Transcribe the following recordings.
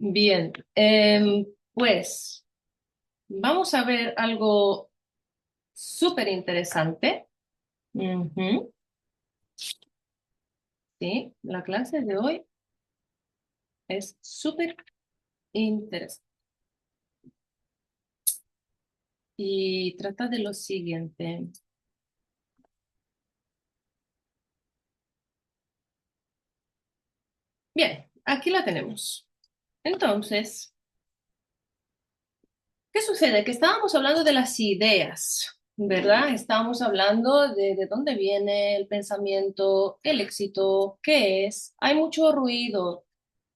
Bien, pues vamos a ver algo súper interesante. Ujú. Sí, la clase de hoy es súper interesante y trata de lo siguiente. Bien, aquí la tenemos. Entonces, ¿qué sucede? Que estábamos hablando de las ideas, ¿verdad? Estábamos hablando de dónde viene el pensamiento, el éxito, qué es. Hay mucho ruido.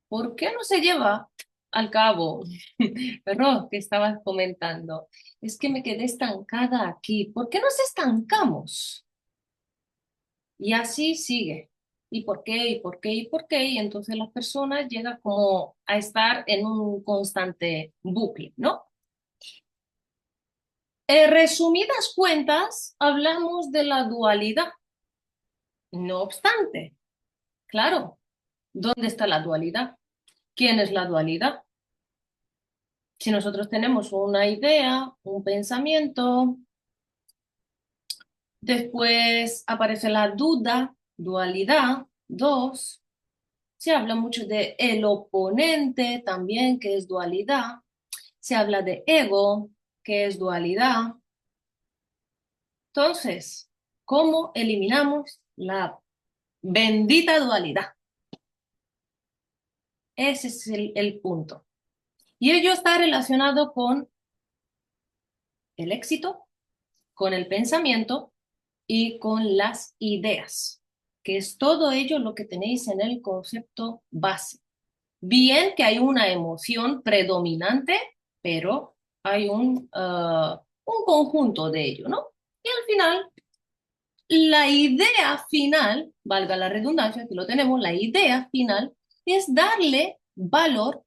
¿Por qué no se lleva al cabo? Pero que estabas comentando, es que me quedé estancada aquí. ¿Por qué nos estancamos? Y así sigue. ¿Y por qué? ¿Y por qué? ¿Y por qué? Y entonces la persona llega como a estar en un constante bucle, ¿no? Resumidas cuentas, hablamos de la dualidad. No obstante, claro, ¿dónde está la dualidad? ¿Quién es la dualidad? Si nosotros tenemos una idea, un pensamiento, después aparece la duda, dualidad, dos. Se habla mucho de el oponente también, que es dualidad. Se habla de ego, que es dualidad. Entonces, ¿cómo eliminamos la bendita dualidad? Ese es el punto. Y ello está relacionado con el éxito, con el pensamiento y con las ideas, que es todo ello lo que tenéis en el concepto base. Bien que hay una emoción predominante, pero hay un conjunto de ello, ¿no? Y al final, la idea final, valga la redundancia, que lo tenemos, la idea final es darle valor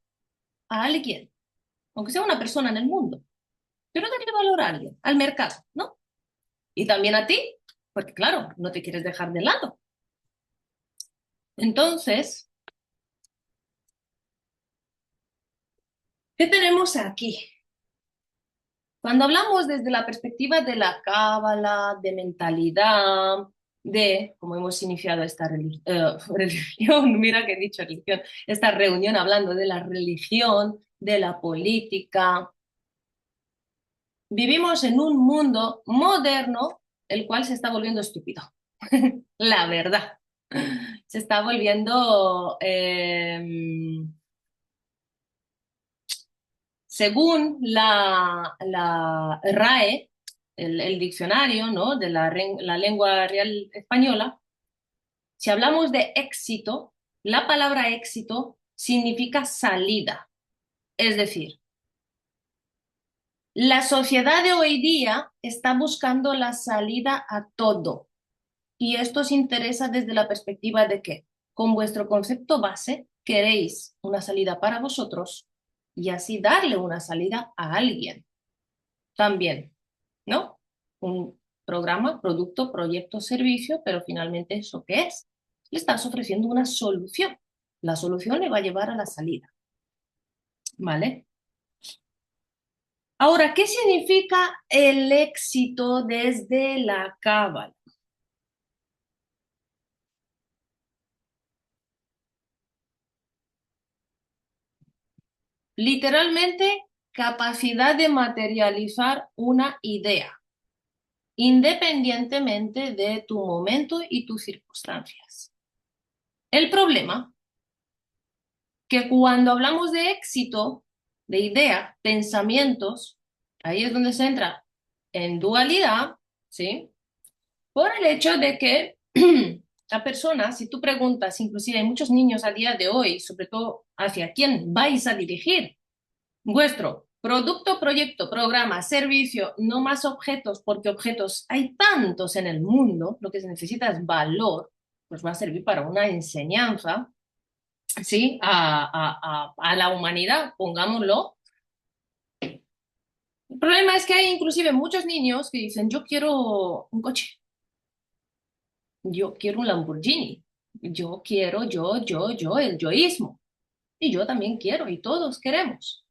a alguien, aunque sea una persona en el mundo, pero darle valor a alguien, al mercado, ¿no? Y también a ti, porque claro, no te quieres dejar de lado. Entonces, ¿qué tenemos aquí? Cuando hablamos desde la perspectiva de la cábala, de mentalidad, de, como hemos iniciado esta religión, mira que he dicho religión, esta reunión hablando de la religión, de la política, vivimos en un mundo moderno el cual se está volviendo estúpido, la verdad. Se está volviendo, según la RAE, el diccionario, ¿no? de la lengua real española, si hablamos de éxito, la palabra éxito significa salida. Es decir, la sociedad de hoy día está buscando la salida a todo. Y esto os interesa desde la perspectiva de que, con vuestro concepto base, queréis una salida para vosotros y así darle una salida a alguien también, ¿no? Un programa, producto, proyecto, servicio, pero finalmente ¿eso qué es? Le estás ofreciendo una solución. La solución le va a llevar a la salida, ¿vale? Ahora, ¿qué significa el éxito desde la cábala? Literalmente, capacidad de materializar una idea, independientemente de tu momento y tus circunstancias. El problema que cuando hablamos de éxito, de idea, pensamientos, ahí es donde se entra en dualidad, ¿sí? Por el hecho de que la persona, si tú preguntas, inclusive hay muchos niños a día de hoy, sobre todo hacia quién vais a dirigir vuestro producto, proyecto, programa, servicio, no más objetos, porque objetos hay tantos en el mundo, lo que se necesita es valor, pues va a servir para una enseñanza, ¿sí? A la humanidad, pongámoslo. El problema es que hay inclusive muchos niños que dicen, yo quiero un coche, yo quiero un Lamborghini, yo quiero, el yoísmo. Y yo también quiero, y todos queremos.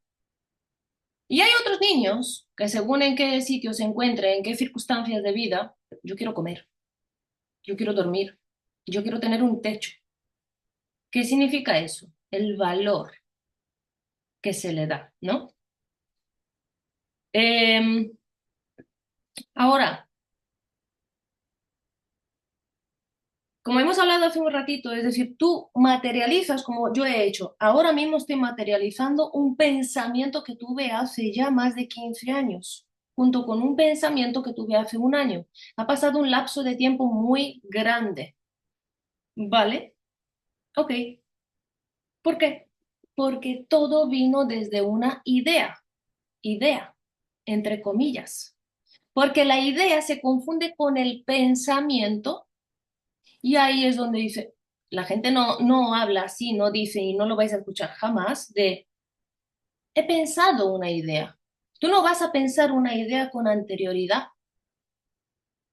Y hay otros niños que según en qué sitio se encuentren, en qué circunstancias de vida, yo quiero comer, yo quiero dormir, yo quiero tener un techo. ¿Qué significa eso? El valor que se le da, ¿no? Em, ahora, como hemos hablado hace un ratito, es decir, tú materializas como yo he hecho. Ahora mismo estoy materializando un pensamiento que tuve hace ya más de 15 años, junto con un pensamiento que tuve hace un año. Ha pasado un lapso de tiempo muy grande, ¿vale? Ok. ¿Por qué? Porque todo vino desde una idea, entre comillas. Porque la idea se confunde con el pensamiento y ahí es donde dice, la gente no habla así, no dice y no lo vais a escuchar jamás de, he pensado una idea. Tú no vas a pensar una idea con anterioridad.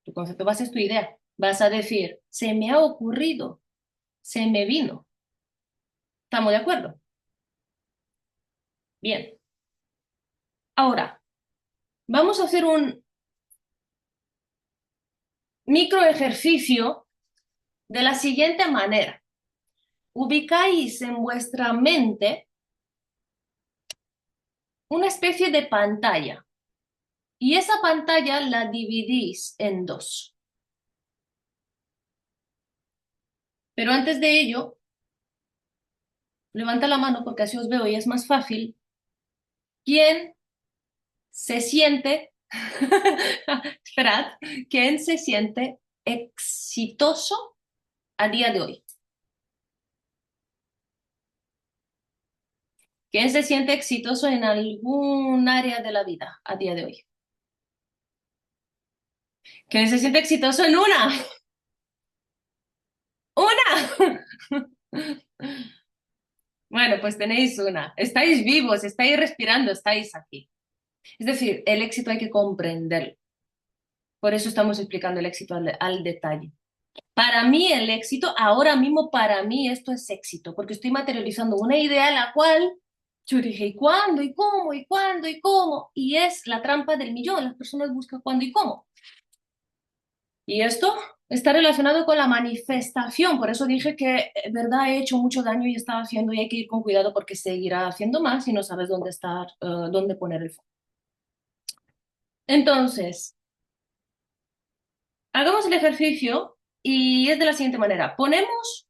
Tu concepto base es tu idea. Vas a decir, se me ha ocurrido, se me vino. ¿Estamos de acuerdo? Bien. Ahora, vamos a hacer un micro ejercicio de la siguiente manera. Ubicáis en vuestra mente una especie de pantalla y esa pantalla la dividís en dos. Pero antes de ello, levanta la mano porque así os veo y es más fácil. ¿Quién se siente, esperad, quién se siente exitoso a día de hoy? ¿Quién se siente exitoso en algún área de la vida a día de hoy? ¿Quién se siente exitoso en una? ¡Una! Bueno, pues tenéis una. Estáis vivos, estáis respirando, estáis aquí. Es decir, el éxito hay que comprenderlo. Por eso estamos explicando el éxito al detalle. Para mí el éxito, ahora mismo para mí esto es éxito, porque estoy materializando una idea en la cual yo dije, ¿y cuándo? ¿Y cómo? ¿Y cuándo? ¿Y cómo? Y es la trampa del millón. Las personas buscan cuándo y cómo. Y esto está relacionado con la manifestación. Por eso dije que, verdad, he hecho mucho daño y estaba haciendo y hay que ir con cuidado porque seguirá haciendo más si no sabes dónde estar, dónde poner el foco. Entonces, hagamos el ejercicio y es de la siguiente manera. Ponemos,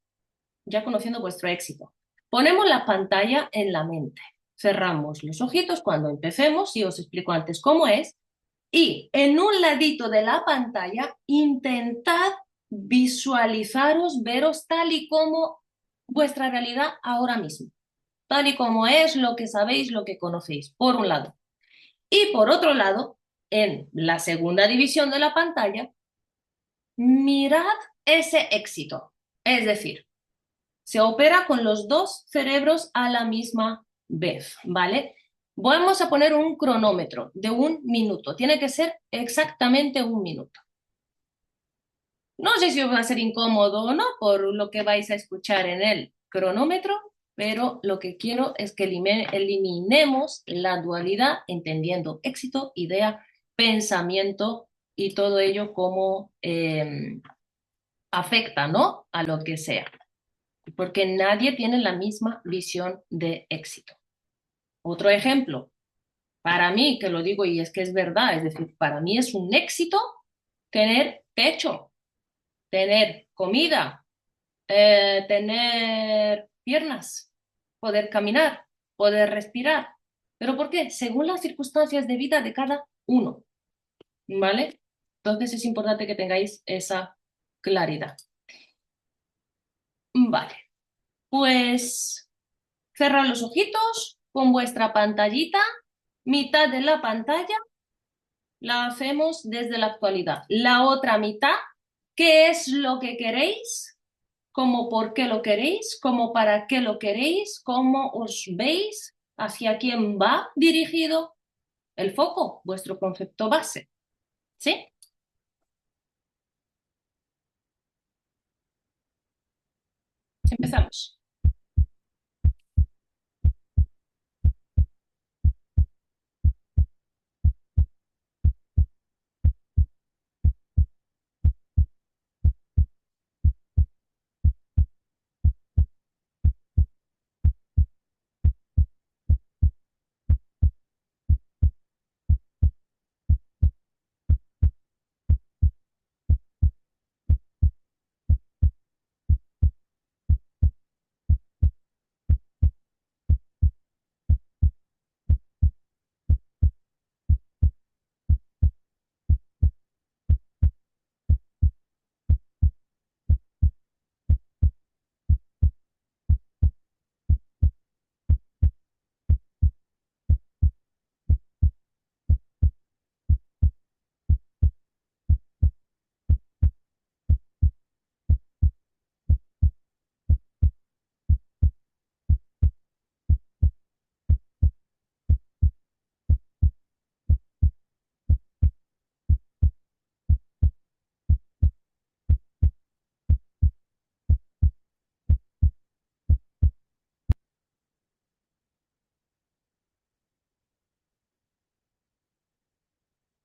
ya conociendo vuestro éxito, ponemos la pantalla en la mente. Cerramos los ojitos cuando empecemos y os explico antes cómo es. Y en un ladito de la pantalla, intentad visualizaros, veros tal y como vuestra realidad ahora mismo, tal y como es lo que sabéis, lo que conocéis, por un lado. Y por otro lado, en la segunda división de la pantalla, mirad ese éxito. Es decir, se opera con los dos cerebros a la misma vez, ¿vale? Vamos a poner un cronómetro de 1 minuto. Tiene que ser exactamente 1 minuto. No sé si os va a ser incómodo o no por lo que vais a escuchar en el cronómetro, pero lo que quiero es que eliminemos la dualidad entendiendo éxito, idea, pensamiento y todo ello como afecta, ¿no? A lo que sea. Porque nadie tiene la misma visión de éxito. Otro ejemplo, para mí, que lo digo y es que es verdad, es decir, para mí es un éxito tener techo, tener comida, tener piernas, poder caminar, poder respirar. ¿Pero por qué? Según las circunstancias de vida de cada uno, ¿vale? Entonces es importante que tengáis esa claridad. Vale, pues cerrad los ojitos con vuestra pantallita, mitad de la pantalla la hacemos desde la actualidad. La otra mitad, ¿qué es lo que queréis? ¿Cómo por qué lo queréis? ¿Cómo para qué lo queréis? ¿Cómo os veis? ¿Hacia quién va dirigido el foco? Vuestro concepto base. ¿Sí? Empezamos.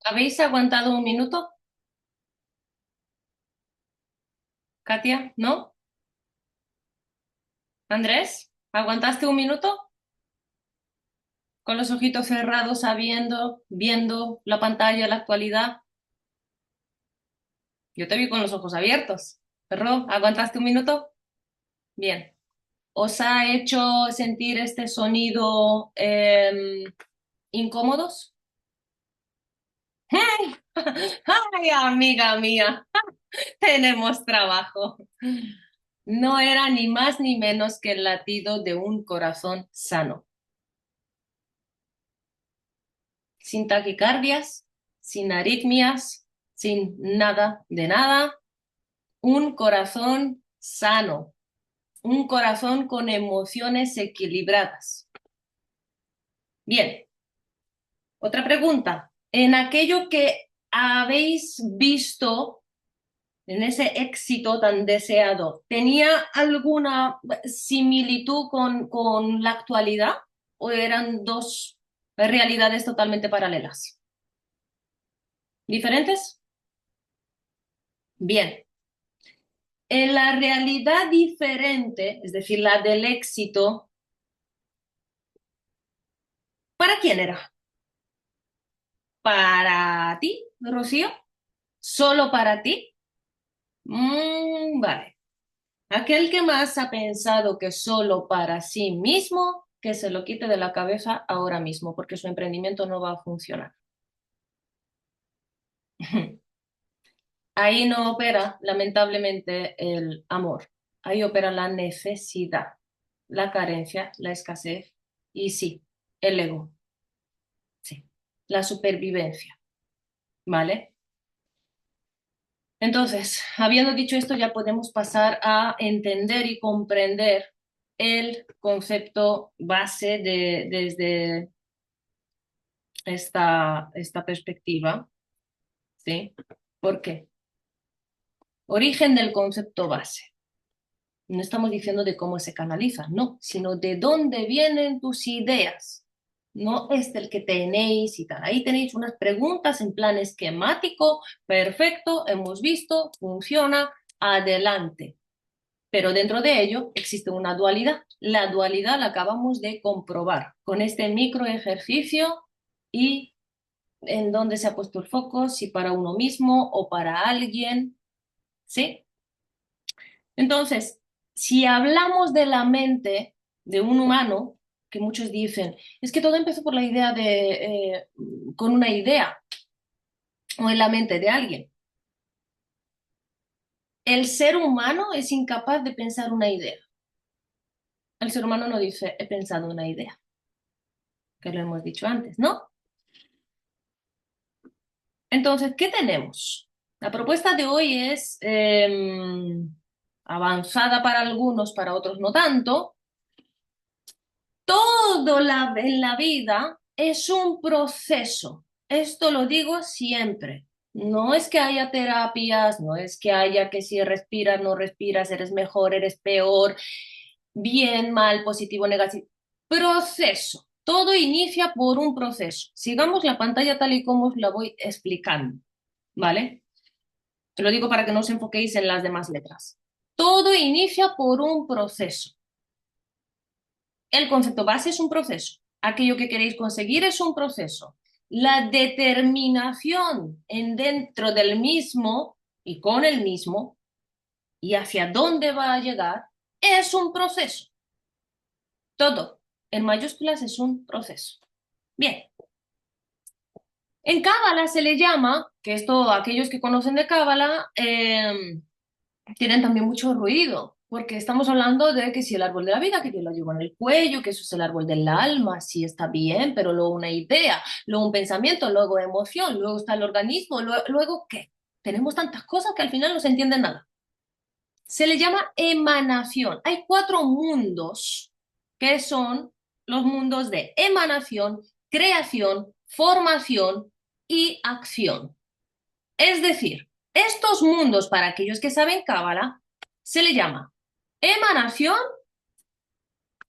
¿Habéis aguantado un minuto? Katia, ¿no? Andrés, ¿aguantaste un minuto? Con los ojitos cerrados, sabiendo, viendo la pantalla, la actualidad. Yo te vi con los ojos abiertos. ¿Perro, aguantaste un minuto? Bien. ¿Os ha hecho sentir este sonido incómodos? Ay, amiga mía, tenemos trabajo. No era ni más ni menos que el latido de un corazón sano, sin taquicardias, sin aritmias, sin nada de nada. Un corazón sano, un corazón con emociones equilibradas. Bien, otra pregunta. En aquello que habéis visto, en ese éxito tan deseado, ¿tenía alguna similitud con la actualidad o eran dos realidades totalmente paralelas? ¿Diferentes? Bien. En la realidad diferente, es decir, la del éxito, ¿para quién era? ¿Para ti, Rocío? ¿Solo para ti? Vale. Aquel que más ha pensado que solo para sí mismo, que se lo quite de la cabeza ahora mismo, porque su emprendimiento no va a funcionar. Ahí no opera, lamentablemente, el amor. Ahí opera la necesidad, la carencia, la escasez y sí, el ego, sí, la supervivencia, ¿vale? Entonces, habiendo dicho esto, ya podemos pasar a entender y comprender el concepto base desde esta perspectiva, ¿sí? ¿Por qué? Origen del concepto base. No estamos diciendo de cómo se canaliza, no, sino de dónde vienen tus ideas. No es del que tenéis y tal. Ahí tenéis unas preguntas en plan esquemático, perfecto, hemos visto, funciona, adelante. Pero dentro de ello existe una dualidad. La dualidad la acabamos de comprobar con este micro ejercicio y en dónde se ha puesto el foco, si para uno mismo o para alguien, ¿sí? Entonces, si hablamos de la mente de un humano, que muchos dicen, es que todo empezó por la idea con una idea o en la mente de alguien. El ser humano es incapaz de pensar una idea. El ser humano no dice, he pensado una idea, que lo hemos dicho antes, ¿no? Entonces, ¿qué tenemos? La propuesta de hoy es avanzada para algunos, para otros no tanto. Todo en la vida es un proceso. Esto lo digo siempre. No es que haya terapias, no es que haya que si respiras, no respiras, eres mejor, eres peor, bien, mal, positivo, negativo. Proceso. Todo inicia por un proceso. Sigamos la pantalla tal y como os la voy explicando, ¿vale? Te lo digo para que no os enfoquéis en las demás letras. Todo inicia por un proceso. El concepto base es un proceso. Aquello que queréis conseguir es un proceso. La determinación en dentro del mismo y con el mismo y hacia dónde va a llegar es un proceso. Todo en mayúsculas es un proceso. Bien. En Cábala se le llama, que esto aquellos que conocen de Cábala tienen también mucho ruido, porque estamos hablando de que si el árbol de la vida, que yo lo llevo en el cuello, que eso es el árbol del alma, sí está bien, pero luego una idea, luego un pensamiento, luego emoción, luego está el organismo, luego ¿qué? Tenemos tantas cosas que al final no se entiende nada. Se le llama emanación. Hay cuatro mundos que son los mundos de emanación, creación, formación y acción. Es decir, estos mundos, para aquellos que saben Cábala, se le llama emanación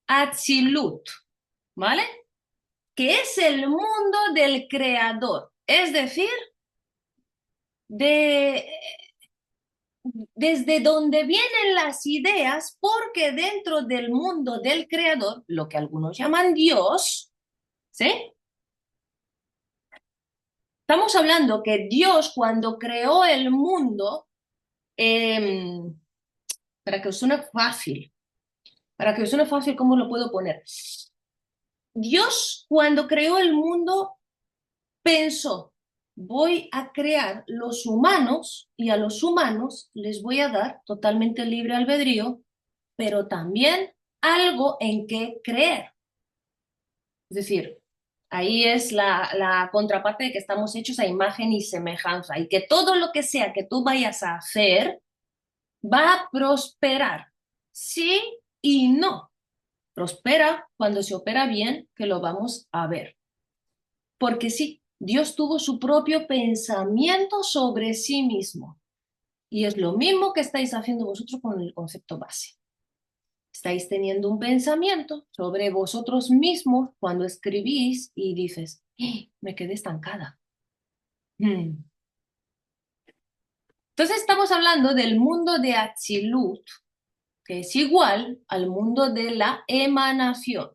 Atzilut, ¿vale? Que es el mundo del creador, es decir, de desde donde vienen las ideas, porque dentro del mundo del creador, lo que algunos llaman Dios, ¿sí? Estamos hablando que Dios cuando creó el mundo, eh, para que os suene fácil, ¿cómo lo puedo poner? Dios cuando creó el mundo pensó, voy a crear los humanos y a los humanos les voy a dar totalmente libre albedrío, pero también algo en que creer. Es decir, ahí es la contraparte de que estamos hechos a imagen y semejanza y que todo lo que sea que tú vayas a hacer va a prosperar. Sí y no. Prospera cuando se opera bien, que lo vamos a ver. Porque sí, Dios tuvo su propio pensamiento sobre sí mismo. Y es lo mismo que estáis haciendo vosotros con el concepto base. Estáis teniendo un pensamiento sobre vosotros mismos cuando escribís y dices, me quedé estancada. Hmm. Entonces estamos hablando del mundo de Atzilut, que es igual al mundo de la emanación.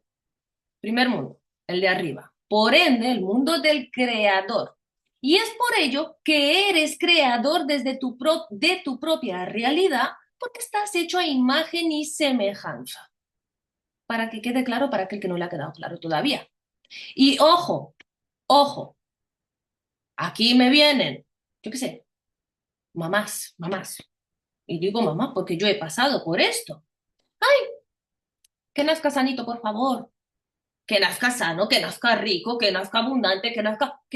Primer mundo, el de arriba. Por ende, el mundo del creador. Y es por ello que eres creador desde de tu propia realidad, porque estás hecho a imagen y semejanza. Para que quede claro para aquel que no le ha quedado claro todavía. Y ojo, ojo, aquí me vienen, yo qué sé, mamás. Y digo mamá porque yo he pasado por esto. Que nazca sanito, por favor. Que nazca sano, que nazca rico, que nazca abundante, que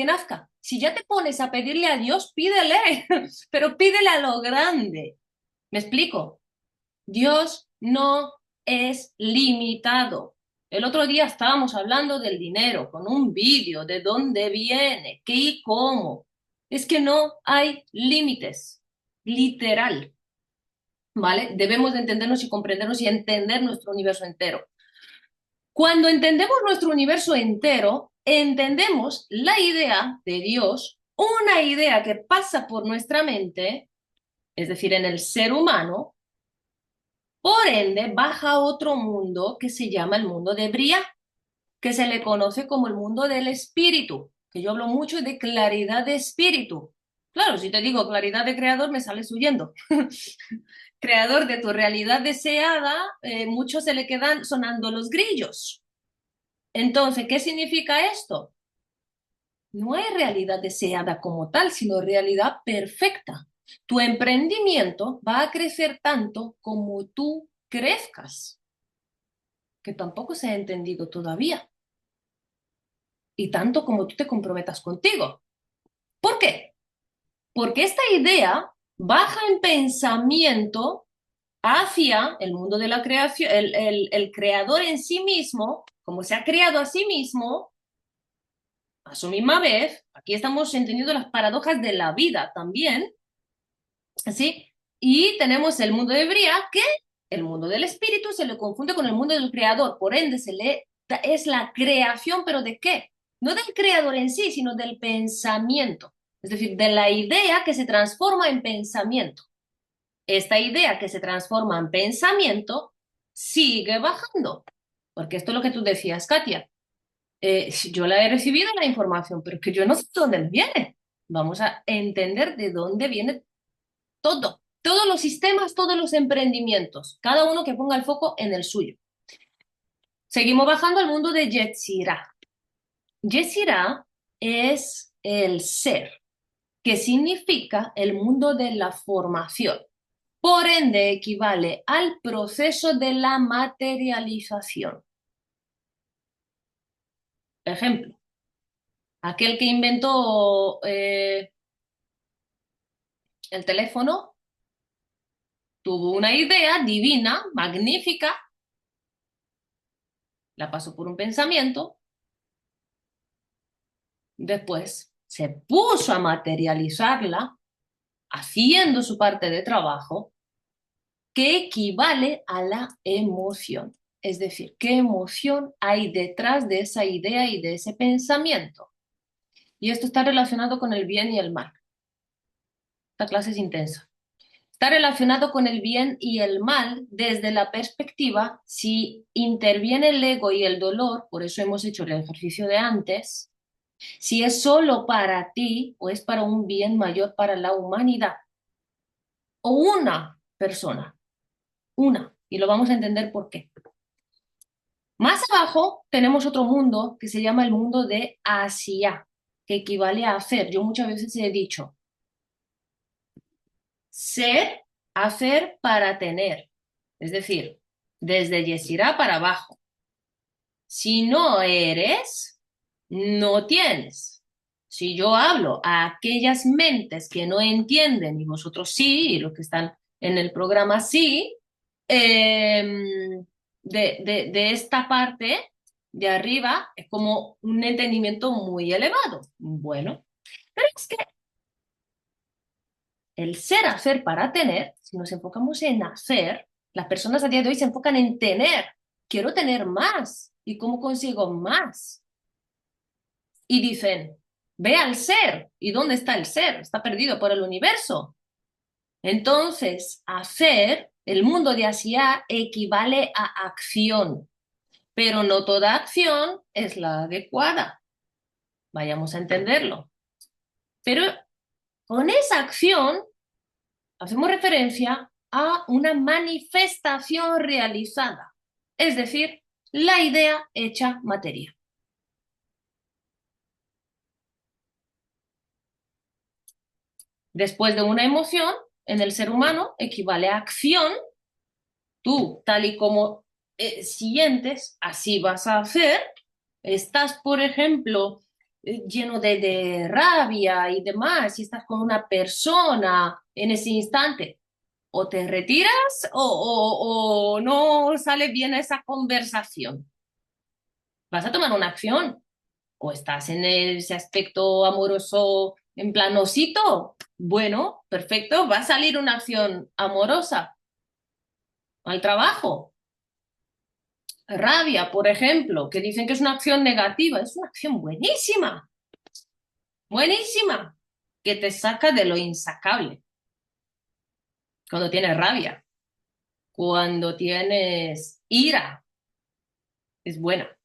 nazca. Si ya te pones a pedirle a Dios, pídele, pero pídele a lo grande. ¿Me explico? Dios no es limitado. El otro día estábamos hablando del dinero con un vídeo de dónde viene, qué y cómo. Es que no hay límites, literal, ¿vale? Debemos de entendernos y comprendernos y entender nuestro universo entero. Cuando entendemos nuestro universo entero, entendemos la idea de Dios, una idea que pasa por nuestra mente, es decir, en el ser humano, por ende baja a otro mundo que se llama el mundo de Briah, que se le conoce como el mundo del espíritu, que yo hablo mucho de claridad de espíritu. Claro, si te digo claridad de creador, me sales huyendo. Creador de tu realidad deseada, muchos se le quedan sonando los grillos. Entonces, ¿qué significa esto? No hay realidad deseada como tal, sino realidad perfecta. Tu emprendimiento va a crecer tanto como tú crezcas, que tampoco se ha entendido todavía, y tanto como tú te comprometas contigo. ¿Por qué? Porque esta idea baja en pensamiento hacia el mundo de la creación, el creador en sí mismo, como se ha creado a sí mismo, a su misma vez, aquí estamos entendiendo las paradojas de la vida también, ¿sí? Y tenemos el mundo de Bria, que el mundo del espíritu se le confunde con el mundo del creador, por ende es la creación, pero ¿de qué? No del creador en sí, sino del pensamiento, es decir, de la idea que se transforma en pensamiento. Esta idea que se transforma en pensamiento sigue bajando, porque esto es lo que tú decías, Katia. Yo la he recibido la información, pero es que yo no sé de dónde viene. Vamos a entender de dónde viene todo, todos los sistemas, todos los emprendimientos, cada uno que ponga el foco en el suyo. Seguimos bajando al mundo de Yetzirah. Yetzirah es el ser, que significa el mundo de la formación. Por ende, equivale al proceso de la materialización. Ejemplo, aquel que inventó el teléfono tuvo una idea divina, magnífica, la pasó por un pensamiento, después se puso a materializarla, haciendo su parte de trabajo, que equivale a la emoción. Es decir, ¿qué emoción hay detrás de esa idea y de ese pensamiento? Y esto está relacionado con el bien y el mal. Esta clase es intensa. Está relacionado con el bien y el mal desde la perspectiva si interviene el ego y el dolor, por eso hemos hecho el ejercicio de antes, si es solo para ti o es para un bien mayor para la humanidad o una persona, una, y lo vamos a entender por qué. Más abajo tenemos otro mundo que se llama el mundo de Asia, que equivale a hacer. Yo muchas veces he dicho, ser, hacer para tener. Es decir, desde Yesirá para abajo. Si no eres, no tienes. Si yo hablo a aquellas mentes que no entienden, y vosotros sí, y los que están en el programa sí, de esta parte de arriba es como un entendimiento muy elevado. Bueno, pero es que el ser, hacer para tener, si nos enfocamos en hacer, las personas a día de hoy se enfocan en tener. Quiero tener más. ¿Y cómo consigo más? Y dicen, ve al ser. ¿Y dónde está el ser? Está perdido por el universo. Entonces, hacer, el mundo de Asia equivale a acción, pero no toda acción es la adecuada. Vayamos a entenderlo. Pero con esa acción hacemos referencia a una manifestación realizada, es decir, la idea hecha materia. Después de una emoción, en el ser humano equivale a acción. Tú, tal y como sientes, así vas a hacer. Estás, por ejemplo, lleno de rabia y demás, y estás con una persona en ese instante, o te retiras o no sale bien esa conversación. Vas a tomar una acción, o estás en ese aspecto amoroso en plan osito. Bueno, perfecto, va a salir una acción amorosa al trabajo. Rabia, por ejemplo, que dicen que es una acción negativa, es una acción buenísima, buenísima, que te saca de lo insacable. Cuando tienes rabia, cuando tienes ira, es buena,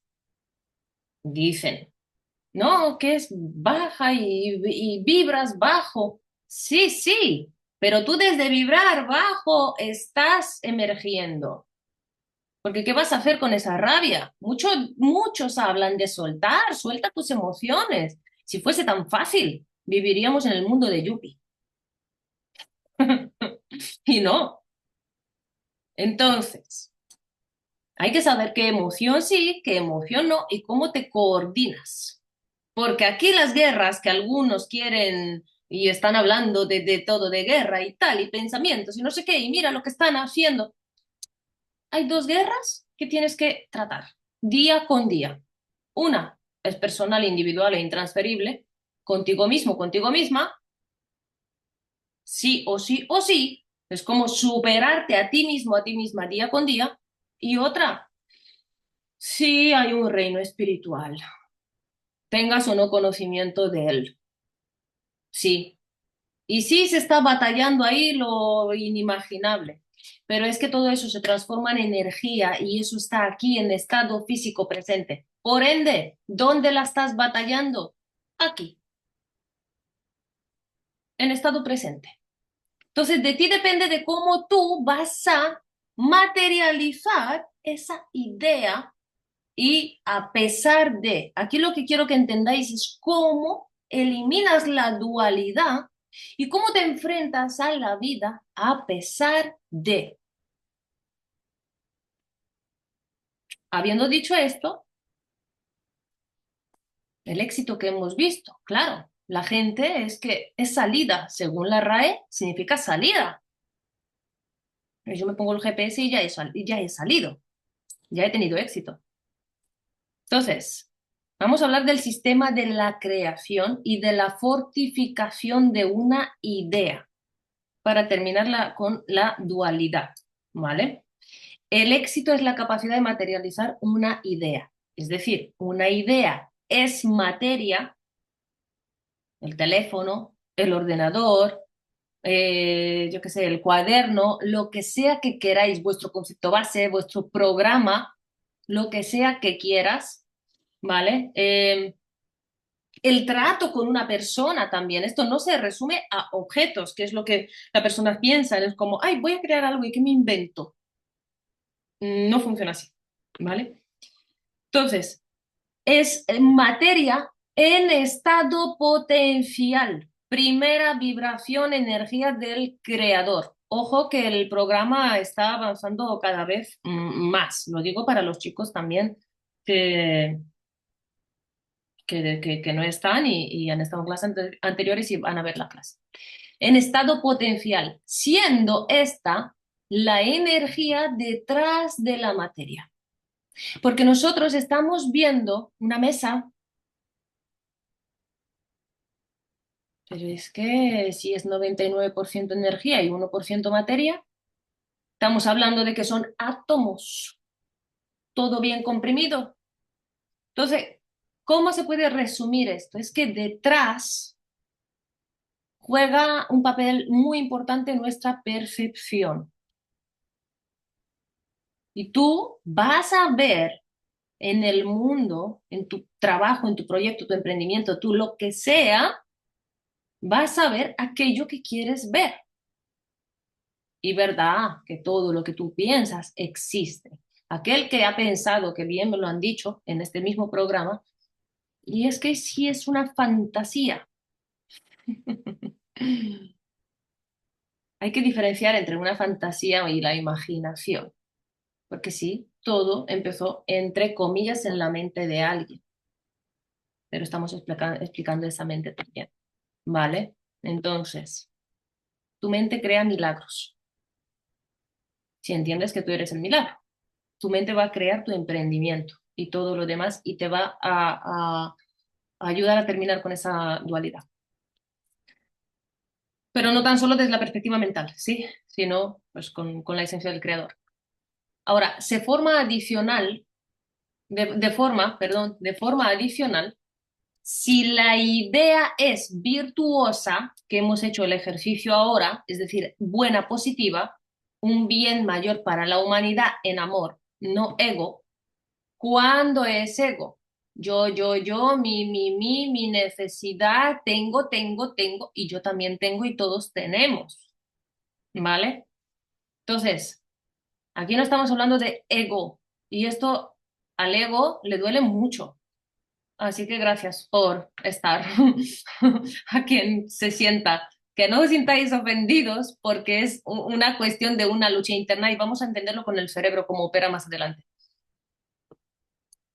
dicen. No, que es baja y vibras bajo. Sí, sí, pero tú desde vibrar bajo estás emergiendo. Porque ¿qué vas a hacer con esa rabia? Muchos hablan de soltar, suelta tus emociones. Si fuese tan fácil, viviríamos en el mundo de Yuppie. Y no. Entonces, hay que saber qué emoción sí, qué emoción no y cómo te coordinas. Porque aquí las guerras que algunos quieren y están hablando de todo, de guerra y tal, y pensamientos y no sé qué, y mira lo que están haciendo. Hay dos guerras que tienes que tratar día con día. Una es personal, individual e intransferible, contigo mismo, contigo misma, sí o sí o sí, es como superarte a ti mismo, a ti misma día con día. Y otra, sí hay un reino espiritual, tengas o no conocimiento de él, sí. Y sí se está batallando ahí lo inimaginable, pero es que todo eso se transforma en energía y eso está aquí en estado físico presente. Por ende, ¿dónde la estás batallando? Aquí, en estado presente. Entonces, de ti depende de cómo tú vas a materializar esa idea y a pesar de, aquí lo que quiero que entendáis es cómo eliminas la dualidad y cómo te enfrentas a la vida a pesar de. Habiendo dicho esto, el éxito que hemos visto, claro, la gente es que es salida, según la RAE, significa salida. Yo me pongo el GPS y ya he salido, ya he tenido éxito. Entonces, vamos a hablar del sistema de la creación y de la fortificación de una idea para terminar con la dualidad, ¿vale? El éxito es la capacidad de materializar una idea, es decir, una idea es materia, el teléfono, el ordenador, yo qué sé, el cuaderno, lo que sea que queráis, vuestro concepto base, vuestro programa, lo que sea que quieras, ¿vale? El trato con una persona también. Esto no se resume a objetos, que es lo que la persona piensa. Es como, ay, voy a crear algo y ¿qué me invento? No funciona así, ¿vale? Entonces, es materia en estado potencial. Primera vibración, energía del creador. Ojo que el programa está avanzando cada vez más. Lo digo para los chicos también que, que no están y han estado en clases anteriores y van a ver la clase. En estado potencial, siendo esta la energía detrás de la materia. Porque nosotros estamos viendo una mesa, pero es que si es 99% energía y 1% materia, estamos hablando de que son átomos, todo bien comprimido. Entonces, ¿cómo se puede resumir esto? Es que detrás juega un papel muy importante nuestra percepción. Y tú vas a ver en el mundo, en tu trabajo, en tu proyecto, tu emprendimiento, tú lo que sea, vas a ver aquello que quieres ver. Y verdad que todo lo que tú piensas existe. Aquel que ha pensado, que bien me lo han dicho en este mismo programa, y es que sí es una fantasía. Hay que diferenciar entre una fantasía y la imaginación, porque sí, todo empezó entre comillas en la mente de alguien, pero estamos explicando esa mente también, ¿vale? Entonces, tu mente crea milagros. Si entiendes que tú eres el milagro, tu mente va a crear tu emprendimiento y todo lo demás y te va a ayudar a terminar con esa dualidad. Pero no tan solo desde la perspectiva mental, ¿sí? Sino pues con la esencia del creador. Ahora, se forma adicional, perdón, de forma adicional, si la idea es virtuosa, que hemos hecho el ejercicio ahora, es decir, buena, positiva, un bien mayor para la humanidad en amor, no ego. ¿Cuándo es ego? Yo, mi necesidad, tengo, y yo también tengo y todos tenemos, ¿vale? Entonces, aquí no estamos hablando de ego, y esto al ego le duele mucho. Así que gracias por estar a quien se sienta. Que no os sintáis ofendidos porque es una cuestión de una lucha interna y vamos a entenderlo con el cerebro como opera más adelante.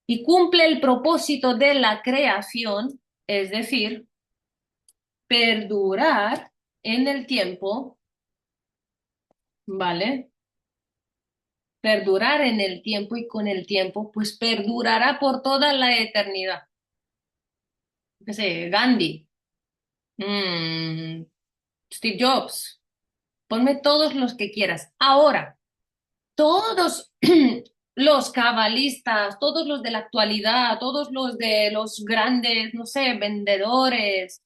Y cumple el propósito de la creación, es decir, perdurar en el tiempo, ¿vale? Perdurar en el tiempo y con el tiempo, pues perdurará por toda la eternidad. ¿Qué sé? Gandhi, mm, Steve Jobs, ponme todos los que quieras. Ahora, todos los cabalistas, todos los de la actualidad, todos los de los grandes, no sé, vendedores,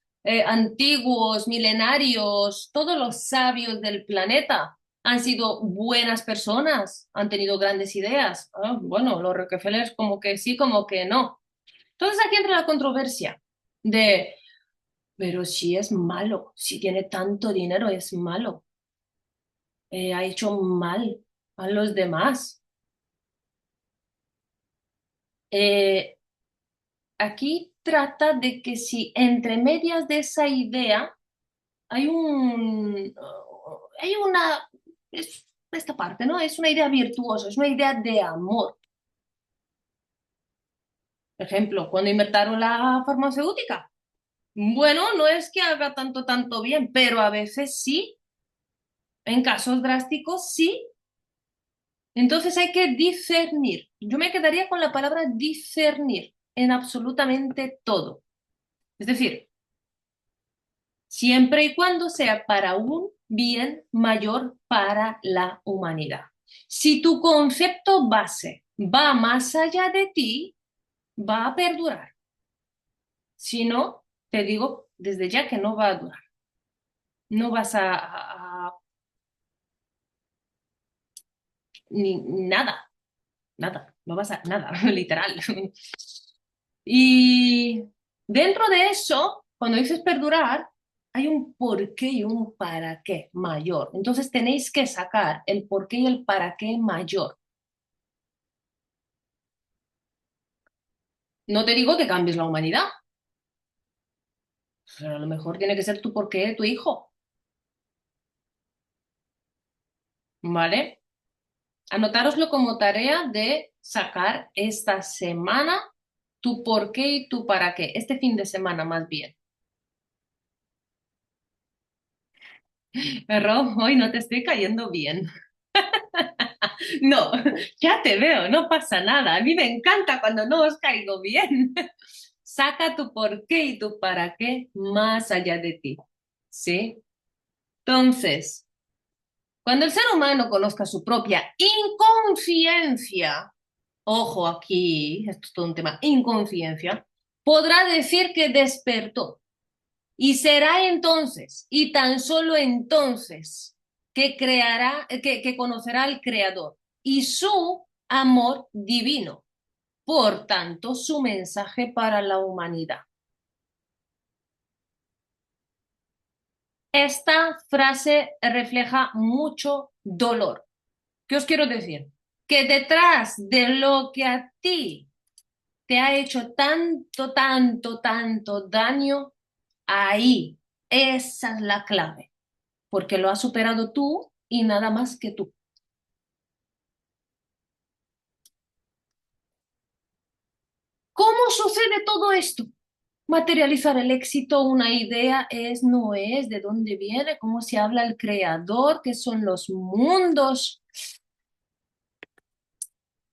antiguos, milenarios, todos los sabios del planeta han sido buenas personas, han tenido grandes ideas. Ah, bueno, los Rockefeller como que sí, como que no. Entonces aquí entra la controversia de, pero si es malo, si tiene tanto dinero es malo, ha hecho mal a los demás. Eh, Aquí trata de que si entre medias de esa idea hay hay una, es esta parte, ¿no? Es una idea virtuosa, es una idea de amor. Por ejemplo, cuando inventaron la farmacéutica. Bueno, no es que haga tanto bien, pero a veces sí, en casos drásticos sí. Entonces hay que discernir. Yo me quedaría con la palabra discernir en absolutamente todo. Es decir, siempre y cuando sea para un bien mayor para la humanidad. Si tu concepto base va más allá de ti, va a perdurar. Si no, te digo desde ya que no va a durar. No vas ni nada, nada, no vas a nada, literal. Y dentro de eso, cuando dices perdurar, hay un porqué y un para qué mayor. Entonces tenéis que sacar el porqué y el para qué mayor. No te digo que cambies la humanidad, pero a lo mejor tiene que ser tu porqué de tu hijo, ¿vale? Anotároslo como tarea de sacar esta semana tu porqué y tu para qué, este fin de semana más bien. Ro, hoy no te estoy cayendo bien. No, ya te veo, no pasa nada. A mí me encanta cuando no os caigo bien. Saca tu por qué y tu para qué más allá de ti. ¿Sí? Entonces, cuando el ser humano conozca su propia inconsciencia, ojo aquí, esto es todo un tema, inconsciencia, podrá decir que despertó. Y será entonces, y tan solo entonces, que creará, que conocerá al Creador y su amor divino, por tanto, su mensaje para la humanidad. Esta frase refleja mucho dolor. ¿Qué os quiero decir? Que detrás de lo que a ti te ha hecho tanto, tanto, tanto daño, ahí, esa es la clave, porque lo has superado tú y nada más que tú. ¿Cómo sucede todo esto? Materializar el éxito, una idea es, no es, de dónde viene, cómo se habla el creador, qué son los mundos.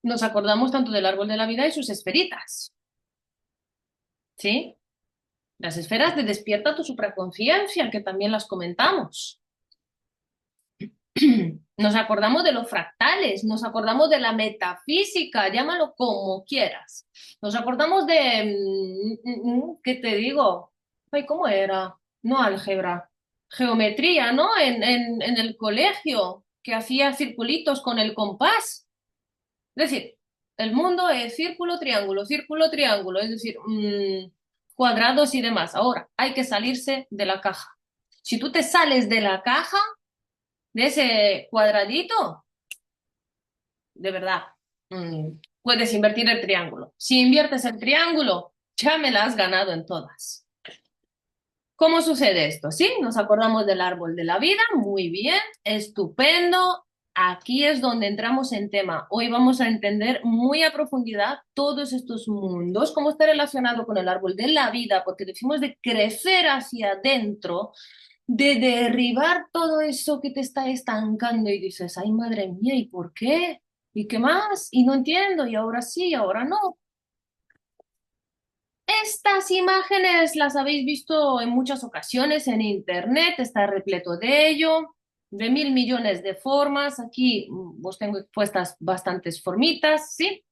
Nos acordamos tanto del árbol de la vida y sus esferitas, ¿sí? Las esferas de despierta tu supraconciencia, que también las comentamos. Nos acordamos de los fractales, nos acordamos de la metafísica, llámalo como quieras. Nos acordamos de, ¿qué te digo? Ay, ¿cómo era? No álgebra, geometría, ¿no? En el colegio, que hacía circulitos con el compás. Es decir, el mundo es círculo, triángulo, es decir, cuadrados y demás. Ahora, hay que salirse de la caja. Si tú te sales de la caja, de ese cuadradito, de verdad, puedes invertir el triángulo. Si inviertes el triángulo, ya me la has ganado en todas. ¿Cómo sucede esto? Sí, nos acordamos del árbol de la vida, muy bien, estupendo. Aquí es donde entramos en tema. Hoy vamos a entender muy a profundidad todos estos mundos, cómo está relacionado con el árbol de la vida, porque decimos de crecer hacia adentro, de derribar todo eso que te está estancando y dices, ay, madre mía, ¿y por qué? ¿Y qué más? Y no entiendo, y ahora sí, y ahora no. Estas imágenes las habéis visto en muchas ocasiones en internet, está repleto de ello, de mil millones de formas. Aquí os tengo puestas bastantes formitas, ¿sí?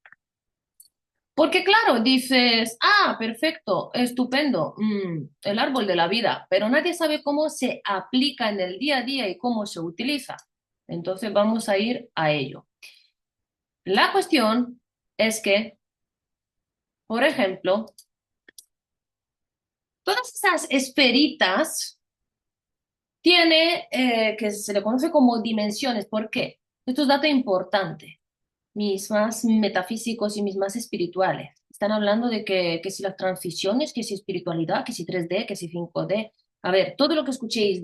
Porque claro, dices, ah, perfecto, estupendo, el árbol de la vida, pero nadie sabe cómo se aplica en el día a día y cómo se utiliza. Entonces vamos a ir a ello. La cuestión es que, por ejemplo, todas esas esferitas tiene que se le conoce como dimensiones. ¿Por qué? Esto es dato importante. Mis más metafísicos y mis más espirituales están hablando de que si las transiciones, que si espiritualidad, que si 3D, que si 5D. A ver, todo lo que escuchéis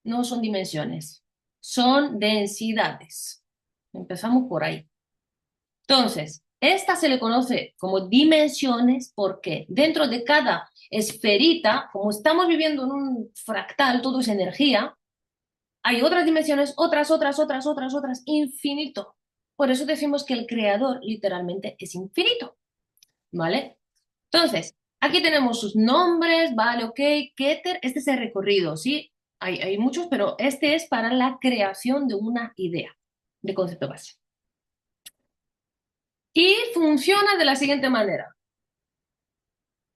no son dimensiones, son densidades. Empezamos por ahí. Entonces, esta se le conoce como dimensiones porque dentro de cada esferita, como estamos viviendo en un fractal, todo es energía, hay otras dimensiones, otras, infinito. Por eso decimos que el creador literalmente es infinito, ¿vale? Entonces, aquí tenemos sus nombres, ¿vale? Ok, Keter, este es el recorrido, ¿sí? Hay muchos, pero este es para la creación de una idea de concepto base. Y funciona de la siguiente manera.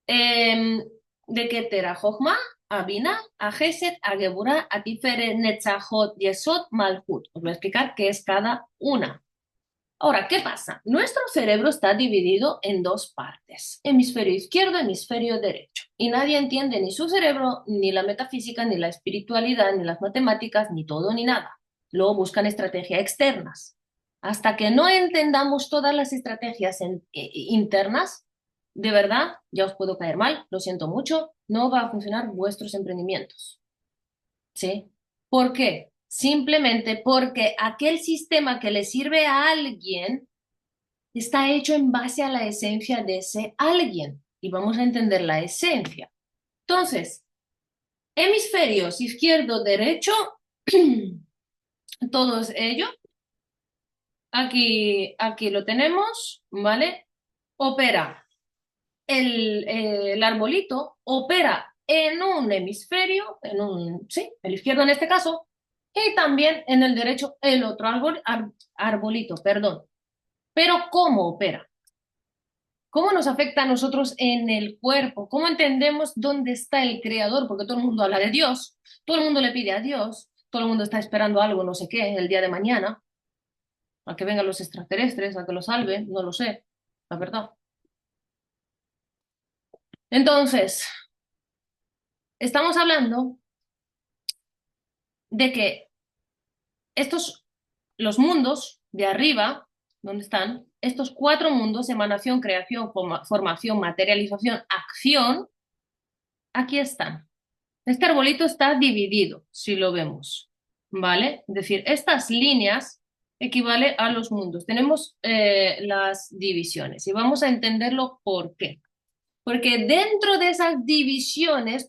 De Keter a Jochma a Binah, a Gesed, a Geburah, a Tiferet, Netzachot, Yesod, Malhut. Os voy a explicar qué es cada una. Ahora, ¿qué pasa? Nuestro cerebro está dividido en dos partes, hemisferio izquierdo, hemisferio derecho. Y nadie entiende ni su cerebro, ni la metafísica, ni la espiritualidad, ni las matemáticas, ni todo, ni nada. Luego buscan estrategias externas. Hasta que no entendamos todas las estrategias internas, de verdad, ya os puedo caer mal, lo siento mucho, no va a funcionar vuestros emprendimientos. ¿Sí? ¿Por qué? Simplemente porque aquel sistema que le sirve a alguien está hecho en base a la esencia de ese alguien. Y vamos a entender la esencia. Entonces, hemisferios izquierdo, derecho, todo ello. Aquí lo tenemos, ¿vale? Opera el arbolito, opera en un hemisferio, sí, el izquierdo en este caso, y también en el derecho el otro arbolito, perdón. Pero ¿cómo opera? ¿Cómo nos afecta a nosotros en el cuerpo? ¿Cómo entendemos dónde está el creador? Porque todo el mundo habla de Dios, todo el mundo le pide a Dios, todo el mundo está esperando algo, no sé qué, el día de mañana, a que vengan los extraterrestres, a que lo salven, no lo sé, la verdad. Entonces, estamos hablando de que los mundos de arriba, ¿dónde están? Estos cuatro mundos, emanación, creación, formación, materialización, acción, aquí están. Este arbolito está dividido, si lo vemos, ¿vale? Es decir, estas líneas equivalen a los mundos. Tenemos las divisiones y vamos a entenderlo por qué. Porque dentro de esas divisiones,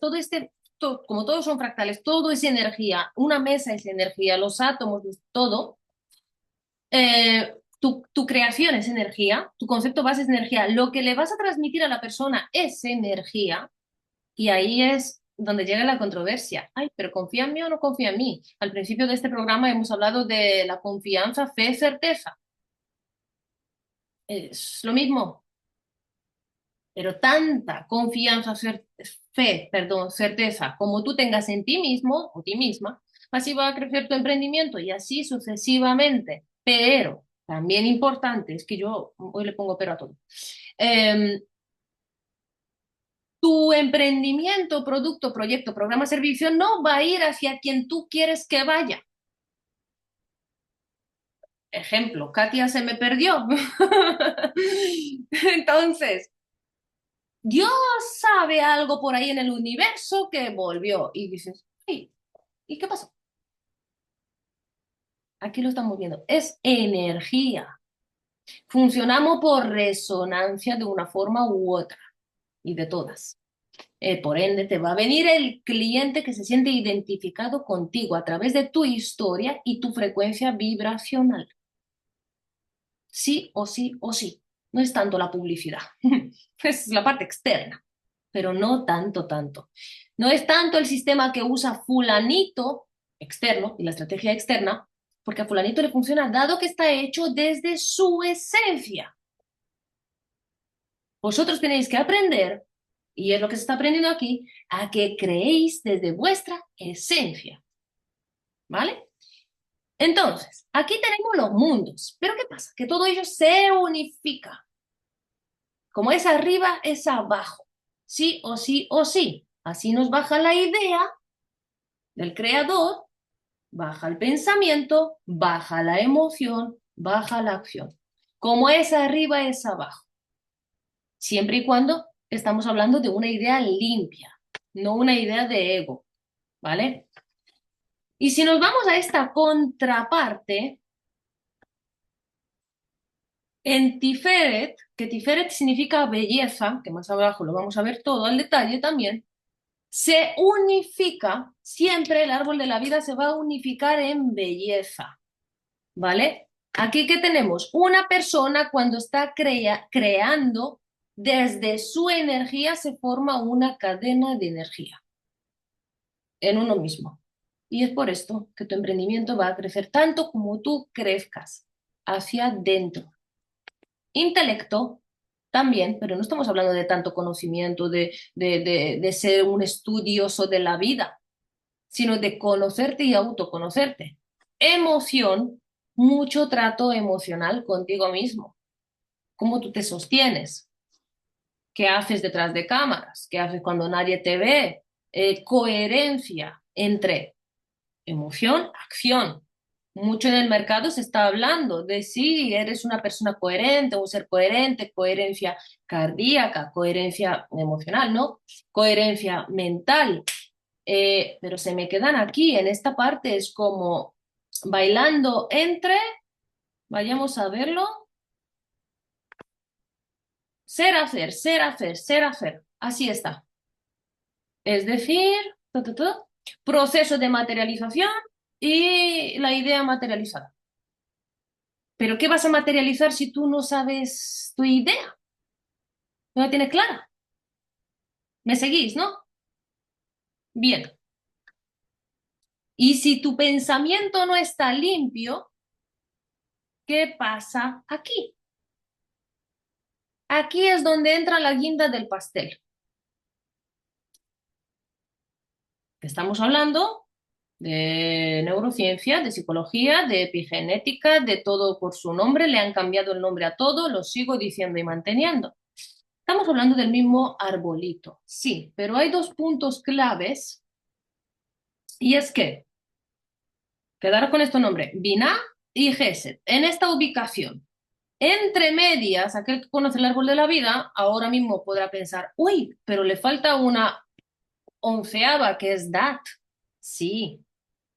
como todos son fractales, todo es energía, una mesa es energía, los átomos, todo, tu creación es energía, tu concepto base es energía, lo que le vas a transmitir a la persona es energía, y ahí es donde llega la controversia. Ay, pero ¿confía en mí o no confía en mí? Al principio de este programa hemos hablado de la confianza, fe, certeza. Es lo mismo, pero tanta confianza, fe, perdón, certeza, como tú tengas en ti mismo o ti misma, así va a crecer tu emprendimiento y así sucesivamente. Pero también importante, es que yo hoy le pongo pero a todo. Em, Tu emprendimiento, producto, proyecto, programa, servicio no va a ir hacia quien tú quieres que vaya. Ejemplo, Katia se me perdió. Entonces, Dios sabe algo por ahí en el universo que volvió. Y dices, "Ay, ¿y qué pasó?". Aquí lo estamos viendo. Es energía. Funcionamos por resonancia de una forma u otra y de todas. Por ende, te va a venir el cliente que se siente identificado contigo a través de tu historia y tu frecuencia vibracional. Sí o sí o sí. No es tanto la publicidad, es la parte externa, pero no tanto. No es tanto el sistema que usa fulanito externo y la estrategia externa, porque a fulanito le funciona dado que está hecho desde su esencia. Vosotros tenéis que aprender, y es lo que se está aprendiendo aquí, a que creéis desde vuestra esencia. ¿Vale? Entonces, aquí tenemos los mundos. Pero ¿qué pasa? Que todo ello se unifica. Como es arriba, es abajo. Sí o sí o sí. Así nos baja la idea del creador, baja el pensamiento, baja la emoción, baja la acción. Como es arriba, es abajo. Siempre y cuando estamos hablando de una idea limpia, no una idea de ego, ¿vale? Y si nos vamos a esta contraparte, en Tiferet, que Tiferet significa belleza, que más abajo lo vamos a ver todo al detalle también, se unifica, siempre el árbol de la vida se va a unificar en belleza, ¿vale? Aquí que tenemos una persona cuando está creando, desde su energía se forma una cadena de energía en uno mismo. Y es por esto que tu emprendimiento va a crecer tanto como tú crezcas hacia dentro. Intelecto, también, pero no estamos hablando de tanto conocimiento, de ser un estudioso de la vida, sino de conocerte y autoconocerte. Emoción, mucho trato emocional contigo mismo. ¿Cómo tú te sostienes? ¿Qué haces detrás de cámaras? ¿Qué haces cuando nadie te ve? Coherencia entre emoción, acción. Mucho en el mercado se está hablando de si eres una persona coherente, un ser coherente, coherencia cardíaca, coherencia emocional, ¿no? Coherencia mental. Pero se me quedan aquí, en esta parte es como bailando entre, vayamos a verlo, ser, hacer, ser, hacer, ser, hacer. Así está. Es decir, proceso de materialización y la idea materializada. Pero ¿qué vas a materializar si tú no sabes tu idea? No la tienes clara. ¿Me seguís, no? Bien. Y si tu pensamiento no está limpio, ¿qué pasa aquí? Aquí es donde entra la guinda del pastel. Estamos hablando de neurociencia, de psicología, de epigenética, de todo por su nombre. Le han cambiado el nombre a todo, lo sigo diciendo y manteniendo. Estamos hablando del mismo arbolito, sí, pero hay dos puntos claves y es que, quedaros con este nombre, Binah y Gesed, en esta ubicación. Entre medias, aquel que conoce el árbol de la vida, ahora mismo podrá pensar, uy, pero le falta una onceava que es Dat. Sí,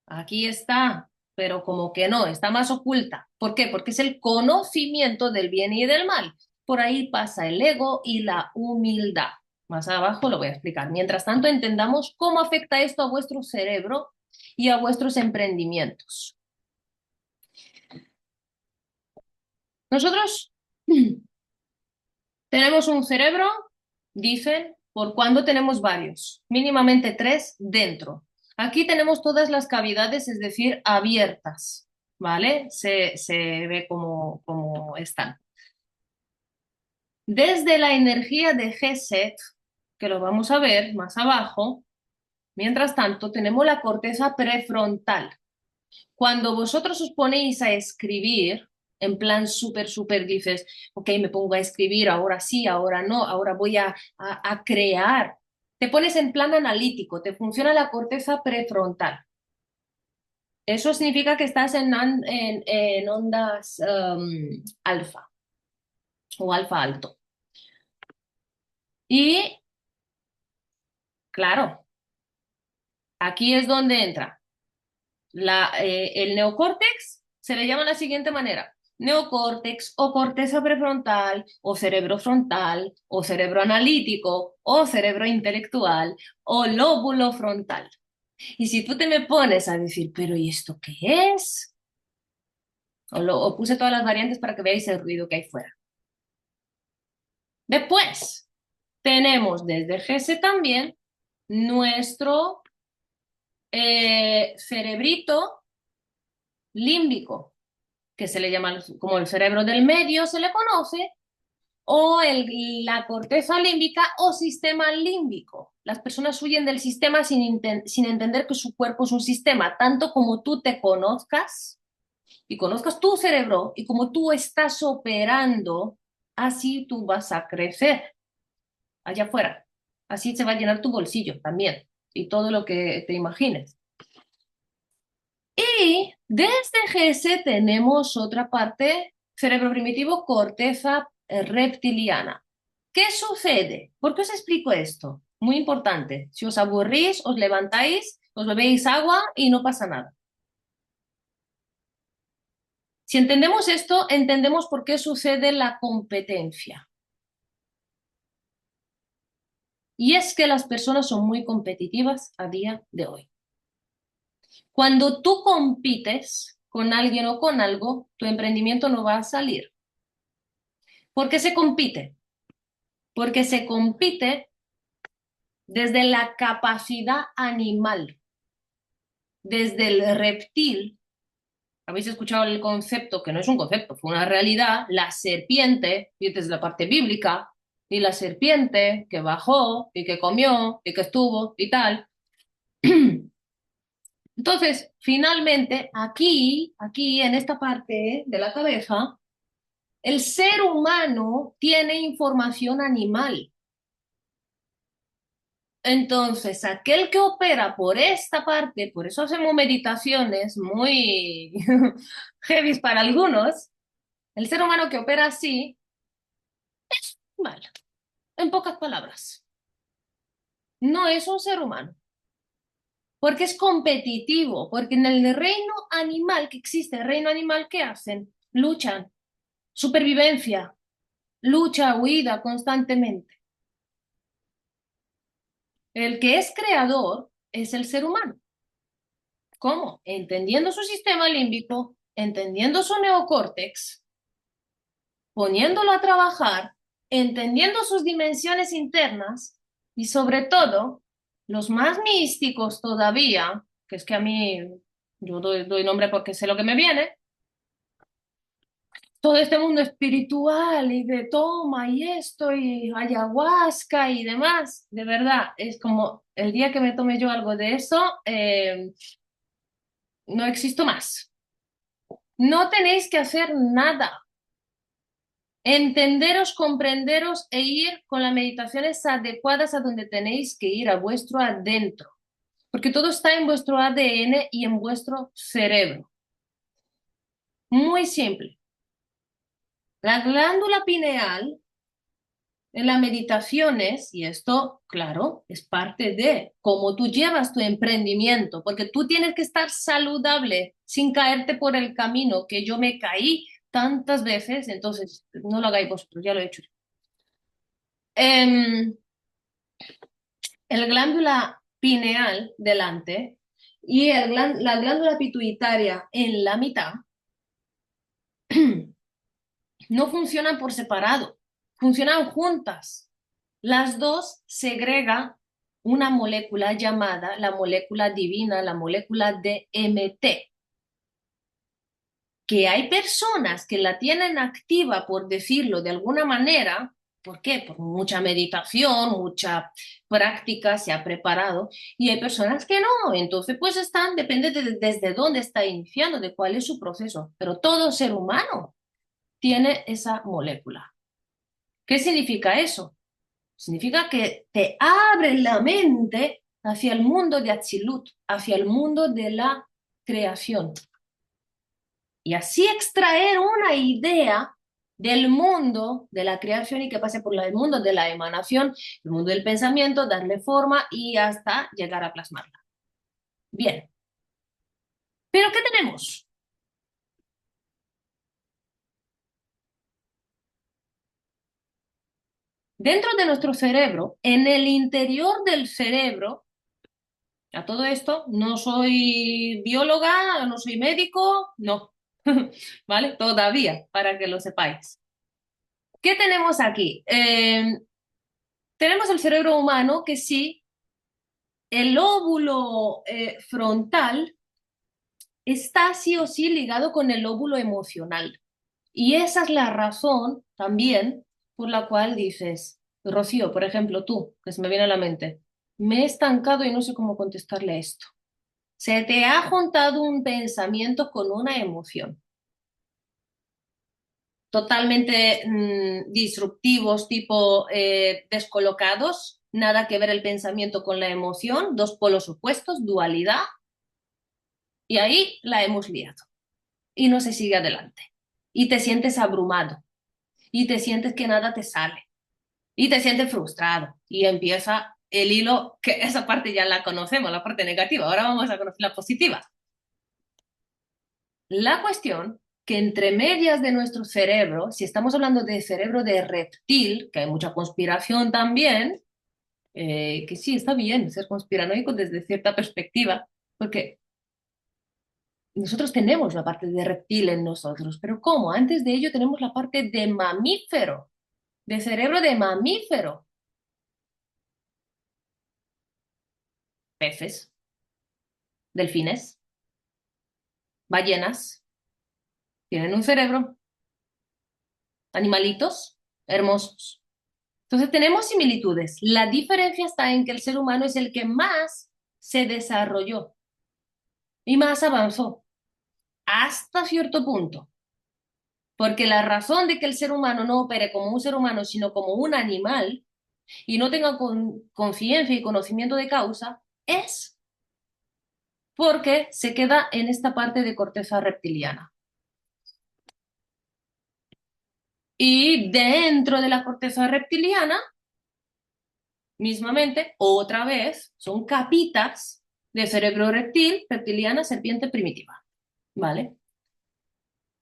aquí está, pero como que no, está más oculta. ¿Por qué? Porque es el conocimiento del bien y del mal. Por ahí pasa el ego y la humildad. Más abajo lo voy a explicar. Mientras tanto, entendamos cómo afecta esto a vuestro cerebro y a vuestros emprendimientos. Nosotros tenemos un cerebro, dicen, por cuando tenemos varios, mínimamente tres dentro. Aquí tenemos todas las cavidades, es decir, abiertas, ¿vale? Se ve como están. Desde la energía de Gesed, que lo vamos a ver más abajo, mientras tanto, tenemos la corteza prefrontal. Cuando vosotros os ponéis a escribir, en plan súper, dices, ok, me pongo a escribir, ahora sí, ahora no, ahora voy a crear. Te pones en plan analítico, te funciona la corteza prefrontal. Eso significa que estás en ondas alfa o alfa alto. Y claro, aquí es donde entra. El neocórtex se le llama de la siguiente manera. Neocórtex o corteza prefrontal o cerebro frontal o cerebro analítico o cerebro intelectual o lóbulo frontal. Y si tú te me pones a decir, pero ¿y esto qué es? O puse todas las variantes para que veáis el ruido que hay fuera. Después, tenemos desde GS también nuestro cerebrito límbico, que se le llama como el cerebro del medio, se le conoce, o la corteza límbica o sistema límbico. Las personas huyen del sistema sin entender que su cuerpo es un sistema, tanto como tú te conozcas y conozcas tu cerebro y como tú estás operando, así tú vas a crecer allá afuera. Así se va a llenar tu bolsillo también y todo lo que te imagines. Y desde GS tenemos otra parte, cerebro primitivo, corteza reptiliana. ¿Qué sucede? ¿Por qué os explico esto? Muy importante. Si os aburrís, os levantáis, os bebéis agua y no pasa nada. Si entendemos esto, entendemos por qué sucede la competencia. Y es que las personas son muy competitivas a día de hoy. Cuando tú compites con alguien o con algo, tu emprendimiento no va a salir. ¿Por qué se compite? Porque se compite desde la capacidad animal, desde el reptil, habéis escuchado el concepto, que no es un concepto, fue una realidad, la serpiente, y desde la parte bíblica, y la serpiente que bajó y que comió y que estuvo y tal. Entonces, finalmente, aquí en esta parte de la cabeza, el ser humano tiene información animal. Entonces, aquel que opera por esta parte, por eso hacemos meditaciones muy heavy para algunos, el ser humano que opera así, mal, en pocas palabras, no es un ser humano, porque es competitivo, porque en el reino animal que existe, el reino animal, ¿qué hacen? Luchan, supervivencia, lucha, huida constantemente. El que es creador es el ser humano. ¿Cómo? Entendiendo su sistema límbico, entendiendo su neocórtex, poniéndolo a trabajar, entendiendo sus dimensiones internas y sobre todo, los más místicos todavía, que es que a mí, yo doy nombre porque sé lo que me viene, todo este mundo espiritual y de toma y esto y ayahuasca y demás, de verdad, es como el día que me tome yo algo de eso, no existo más. No tenéis que hacer nada. Entenderos, comprenderos e ir con las meditaciones adecuadas a donde tenéis que ir, a vuestro adentro, porque todo está en vuestro ADN y en vuestro cerebro. Muy simple. La glándula pineal en las meditaciones, y esto, claro, es parte de cómo tú llevas tu emprendimiento, porque tú tienes que estar saludable sin caerte por el camino, que yo me caí tantas veces, entonces no lo hagáis vosotros, ya lo he hecho. Em, el glándula pineal delante y la glándula pituitaria en la mitad no funcionan por separado, funcionan juntas. Las dos segregan una molécula llamada la molécula divina, la molécula DMT, que hay personas que la tienen activa, por decirlo de alguna manera. ¿Por qué? Por mucha meditación, mucha práctica, se ha preparado, y hay personas que no. Entonces, pues están, depende de desde dónde está iniciando, de cuál es su proceso. Pero todo ser humano tiene esa molécula. ¿Qué significa eso? Significa que te abre la mente hacia el mundo de Atzilut, hacia el mundo de la creación. Y así extraer una idea del mundo de la creación y que pase por el mundo de la emanación, el mundo del pensamiento, darle forma y hasta llegar a plasmarla. Bien, pero ¿qué tenemos? Dentro de nuestro cerebro, en el interior del cerebro, a todo esto, no soy bióloga, no soy médico, no, ¿vale? Todavía, para que lo sepáis. ¿Qué tenemos aquí? Tenemos el cerebro humano que sí, el lóbulo frontal está sí o sí ligado con el lóbulo emocional. Y esa es la razón también por la cual dices, Rocío, por ejemplo, tú, que se me viene a la mente, me he estancado y no sé cómo contestarle a esto. Se te ha juntado un pensamiento con una emoción totalmente disruptivos, tipo descolocados, nada que ver el pensamiento con la emoción, dos polos opuestos, dualidad, y ahí la hemos liado y no se sigue adelante. Y te sientes abrumado y te sientes que nada te sale y te sientes frustrado y empieza el hilo, que esa parte ya la conocemos, la parte negativa, ahora vamos a conocer la positiva. La cuestión que entre medias de nuestro cerebro, si estamos hablando de cerebro de reptil, que hay mucha conspiración también, que sí, está bien ser conspiranoico desde cierta perspectiva, porque nosotros tenemos la parte de reptil en nosotros, pero ¿cómo? Antes de ello tenemos la parte de mamífero, de cerebro de mamífero, peces, delfines, ballenas. tienen un cerebro, animalitos hermosos. Entonces tenemos similitudes. La diferencia está en que el ser humano es el que más se desarrolló y más avanzó hasta cierto punto. Porque la razón de que el ser humano no opere como un ser humano, sino como un animal, y no tenga conciencia y conocimiento de causa, es porque se queda en esta parte de corteza reptiliana. Y dentro de la corteza reptiliana, mismamente, otra vez, son capitas de cerebro reptiliana, serpiente primitiva. ¿Vale?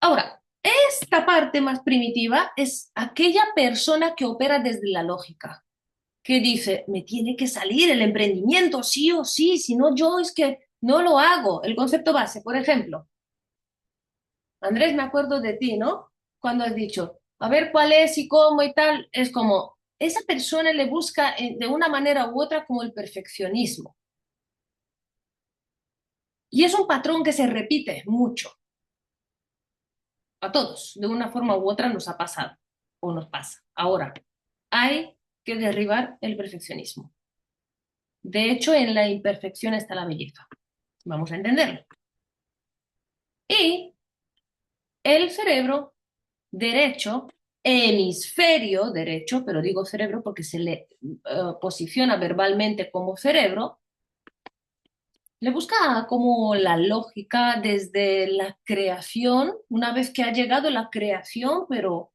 Ahora, esta parte más primitiva es aquella persona que opera desde la lógica, que dice, me tiene que salir el emprendimiento, sí o sí, si no yo es que no lo hago. El concepto base, por ejemplo, Andrés, me acuerdo de ti, ¿no? Cuando has dicho, a ver cuál es y cómo y tal, es como, esa persona le busca de una manera u otra como el perfeccionismo. Y es un patrón que se repite mucho. A todos, de una forma u otra nos ha pasado o nos pasa. Ahora, hay que derribar el perfeccionismo. De hecho, en la imperfección está la belleza. Vamos a entenderlo. Y el cerebro derecho, hemisferio derecho, pero digo cerebro porque se le posiciona verbalmente como cerebro, le busca como la lógica desde la creación, una vez que ha llegado la creación, pero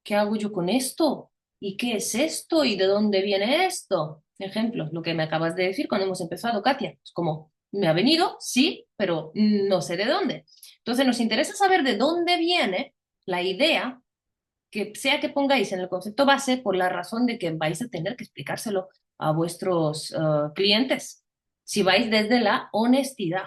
¿qué hago yo con esto? ¿Y qué es esto? ¿Y de dónde viene esto? Ejemplo, lo que me acabas de decir cuando hemos empezado, Katia. Es como, me ha venido, sí, pero no sé de dónde. Entonces nos interesa saber de dónde viene la idea, que sea que pongáis en el concepto base, por la razón de que vais a tener que explicárselo a vuestros clientes, si vais desde la honestidad.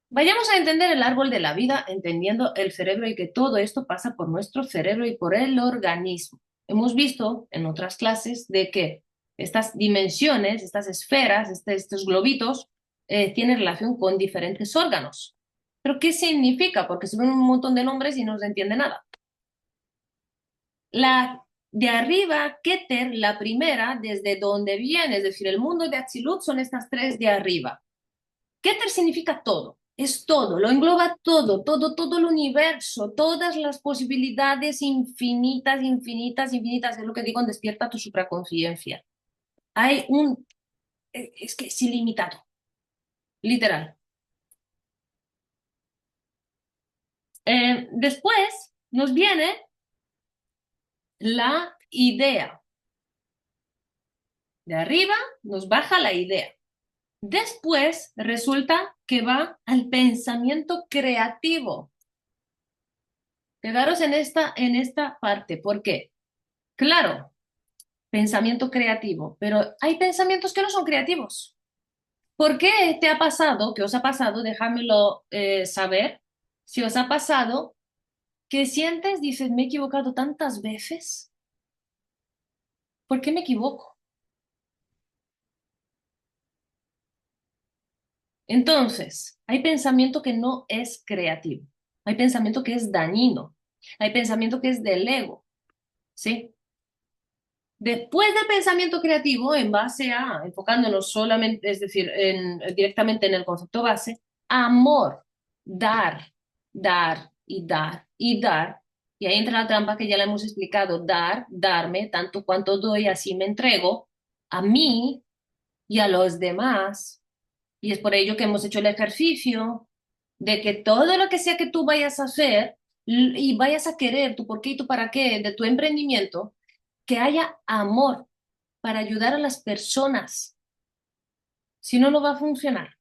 Vayamos a entender el árbol de la vida, entendiendo el cerebro y que todo esto pasa por nuestro cerebro y por el organismo. Hemos visto en otras clases de que estas dimensiones, estas esferas, estos globitos, tienen relación con diferentes órganos. ¿Pero qué significa? Porque se ven un montón de nombres y no se entiende nada. La de arriba, Keter, la primera, desde donde viene, es decir, el mundo de Atzilut son estas tres de arriba. Keter significa todo, es todo, lo engloba todo, todo, todo el universo, todas las posibilidades infinitas, infinitas, infinitas, es lo que digo en Despierta tu supraconciencia. Hay un, es que es ilimitado, literal. Después nos viene la idea. De arriba nos baja la idea. Después resulta que va al pensamiento creativo. Quedaros en esta parte, ¿por qué? Claro, pensamiento creativo, pero hay pensamientos que no son creativos. ¿Por qué te ha pasado, qué os ha pasado? Déjamelo saber. Si os ha pasado que sientes, dices, me he equivocado tantas veces, ¿por qué me equivoco? Entonces, hay pensamiento que no es creativo, hay pensamiento que es dañino, hay pensamiento que es del ego, ¿sí? Después del pensamiento creativo, en base a, enfocándonos solamente, es decir, directamente en el concepto base, amor, dar, dar y dar y dar. Y ahí entra la trampa que ya la hemos explicado, dar, darme, tanto cuanto doy, así me entrego a mí y a los demás. Y es por ello que hemos hecho el ejercicio de que todo lo que sea que tú vayas a hacer y vayas a querer, tu por qué y tu para qué de tu emprendimiento, que haya amor para ayudar a las personas. Si no, no va a funcionar.